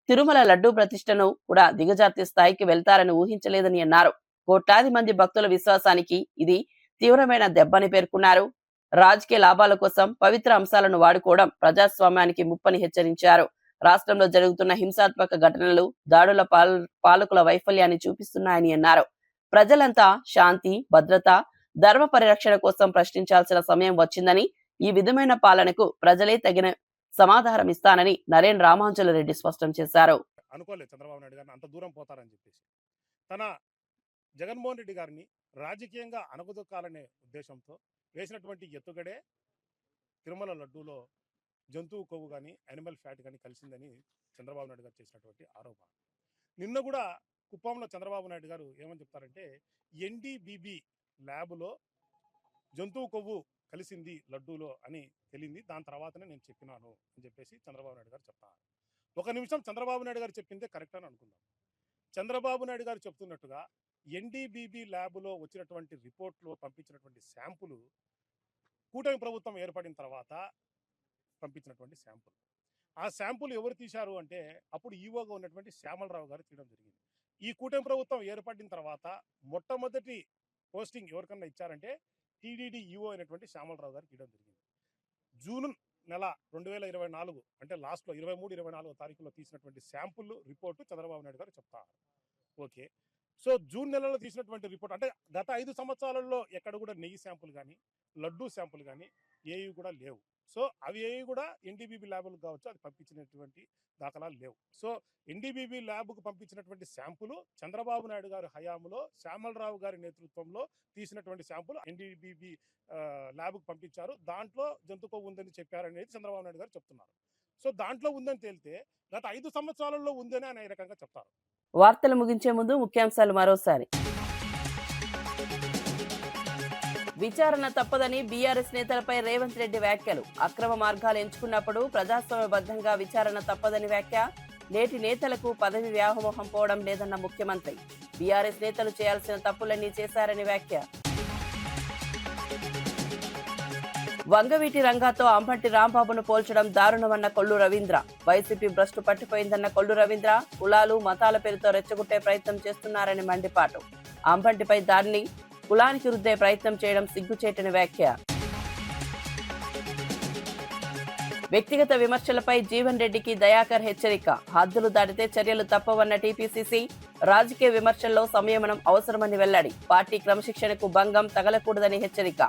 తిరుమల లడ్డూ ప్రతిష్టను కూడా దిగజార్తి స్థాయికి వెళ్తారని ఊహించలేదని అన్నారు. కోట్లాది మంది భక్తుల విశ్వాసానికి ఇది తీవ్రమైన దెబ్బని పేర్కొన్నారు. రాజకీయ లాభాల కోసం పవిత్ర అంశాలను వాడుకోవడం ప్రజాస్వామ్యానికి ముప్పని హెచ్చరించారు. రాష్ట్రంలో జరుగుతున్న హింసాత్మక ఘటనలు దాడుల పాలకుల వైఫల్యాన్ని చూపిస్తున్నాయని అన్నారు. ప్రజలంతా శాంతి, భద్రత, ధర్మ పరిరక్షణ కోసం ప్రశ్నించాల్సిన సమయం వచ్చిందని, ఈ విధమైన పాలనకు ప్రజలే తగిన సమాధానం ఇస్తానని నరేన్ రామాంజులరెడ్డి స్పష్టం చేశారు. అనుకోలేదు చంద్రబాబు నాయుడు గారిని అంత దూరం పోతారని చెప్పేసి. తన జగన్మోహన్ రెడ్డి గారిని రాజకీయంగా అణగదొక్కాలనే ఉద్దేశంతో వేసినటువంటి ఎత్తుగడే తిరుమల లడ్డూలో జంతువు కొవ్వు కానీ యానిమల్ ఫ్యాట్ కానీ కలిసిందని చంద్రబాబు నాయుడు గారు చేసినటువంటి ఆరోపణ. నిన్న కూడా కుప్పంలో చంద్రబాబు నాయుడు గారు ఏమని చెప్తారంటే ఎన్డీబీబీ ల్యాబ్లో జంతువు కొవ్వు కలిసింది లడ్డూలో అని తెలియంది, దాని తర్వాతనే నేను చెప్పినాను అని చెప్పేసి చంద్రబాబు నాయుడు గారు చెప్తారు. ఒక నిమిషం చంద్రబాబు నాయుడు గారు చెప్పిందే కరెక్ట్ అని అనుకుందాం. చంద్రబాబు నాయుడు గారు చెప్తున్నట్టుగా ఎన్డీబీబీ ల్యాబ్లో వచ్చినటువంటి రిపోర్ట్లో పంపించినటువంటి శాంపుల్ కూటమి ప్రభుత్వం ఏర్పడిన తర్వాత పంపించినటువంటి శాంపుల్. ఆ శాంపుల్ ఎవరు తీశారు అంటే అప్పుడు ఈవోగా ఉన్నటువంటి శ్యామలరావు గారు తీయడం జరిగింది. ఈ కూటమి ప్రభుత్వం ఏర్పడిన తర్వాత మొట్టమొదటి పోస్టింగ్ ఎవరికన్నా ఇచ్చారంటే టీడీడీ ఈవో అయినటువంటి శ్యామలరావు గారికి ఇవ్వడం జరిగింది. జూన్ నెల 2024 అంటే లాస్ట్లో 23-24 తారీఖులో తీసినటువంటి శాంపుల్ రిపోర్టు చంద్రబాబు నాయుడు గారు చెప్తారు. ఓకే, సో జూన్ నెలలో తీసినటువంటి రిపోర్ట్ అంటే గత 5 సంవత్సరాలలో ఎక్కడ కూడా నెయ్యి శాంపుల్ కానీ లడ్డూ శాంపుల్ కానీ ఏవి కూడా లేవు. సో అవి ఏవి కూడా ఎన్డీబీబీ ల్యాబ్లకు కావచ్చు, అది పంపించినటువంటి దాఖలాలు లేవు. సో ఎన్డీబీబీ ల్యాబ్కు పంపించినటువంటి శాంపుల్ చంద్రబాబు నాయుడు గారి హయాంలో శ్యామలరావు గారి నేతృత్వంలో తీసినటువంటి శాంపుల్ ఎన్డీబీబీ ల్యాబ్కు పంపించారు. దాంట్లో జంతువు ఉందని చెప్పారనేది చంద్రబాబు నాయుడు గారు చెప్తున్నారు. సో దాంట్లో ఉందని తేలితే గత 5 సంవత్సరాలలో ఉందని ఆయన ఈ రకంగా చెప్తారు. వార్తలు ముగించే ముందు ముఖ్యాంశాలు మరోసారి. విచారణ తప్పదని బీఆర్ఎస్ నేతలపై రేవంత్ రెడ్డి వ్యాఖ్యలు. అక్రమ మార్గాలు ఎంచుకున్నప్పుడు ప్రజాస్వామ్యబద్ధంగా విచారణ తప్పదని వ్యాఖ్య. నేటి నేతలకు పదవి వ్యామోహం పోవడం లేదన్న ముఖ్యమంత్రి. బీఆర్ఎస్ నేతలు చేయాల్సిన తప్పులన్నీ చేశారని వ్యాఖ్య. వంగవీటి రంగాతో అంబటి రాంబాబును పోల్చడం దారుణమన్న కొల్లు రవీంద్ర. వైసీపీ భ్రష్టు పట్టిపోయిందన్న కొల్లు రవీంద్ర. కులాలు మతాల పేరుతో రెచ్చగొట్టే ప్రయత్నం చేస్తున్నారని మండిపాటు. అంబటిపై దాడిని కులానికి రుద్దే ప్రయత్నం చేయడం సిగ్గుచేటని వ్యాఖ్య. వ్యక్తిగత విమర్శలపై జీవన్ రెడ్డికి దయాకర్ హెచ్చరిక. హద్దులు దాటితే చర్యలు తప్పవన్న టీపీసీసీ. రాజకీయ విమర్శల్లో సంయమనం అవసరమని వెల్లడి. పార్టీ క్రమశిక్షణకు భంగం తగలకూడదని హెచ్చరిక.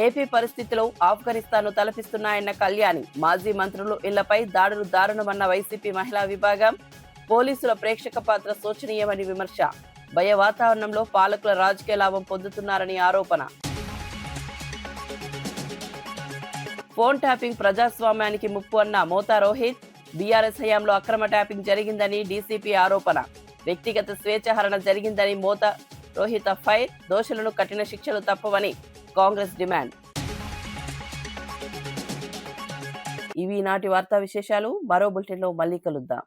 ఏపీ పరిస్థితిలో ఆఫ్ఘనిస్తాన్ను తలపిస్తున్నాయన్న కళ్యాణి. మాజీ మంత్రులు ఇళ్లపై దాడులు దారుణమన్న వైసీపీ మహిళా విభాగం. పోలీసుల ప్రేక్షక పాత్ర శోచనీయమని విమర్శ. భయ వాతావరణంలో పాలకుల రాజకీయ లాభం పొందుతున్నారని ఆరోపణ. ఫోన్ ట్యాపింగ్ ప్రజాస్వామ్యానికి ముప్పు అన్న మోతా రోహిత్. బీఆర్ఎస్ హయాంలో అక్రమ ట్యాపింగ్ జరిగిందని డీసీపీ ఆరోపణ. వ్యక్తిగత స్వేచ్ఛహరణ జరిగిందని మోతా రోహిత్ ఫైర్. దోషులను కఠిన శిక్షలు తప్పవని కాంగ్రెస్ డిమాండ్. ఇవి నాటి వార్తా విశేషాలు. మరో బులెటిన్లో మళ్ళీ కలుద్దాం.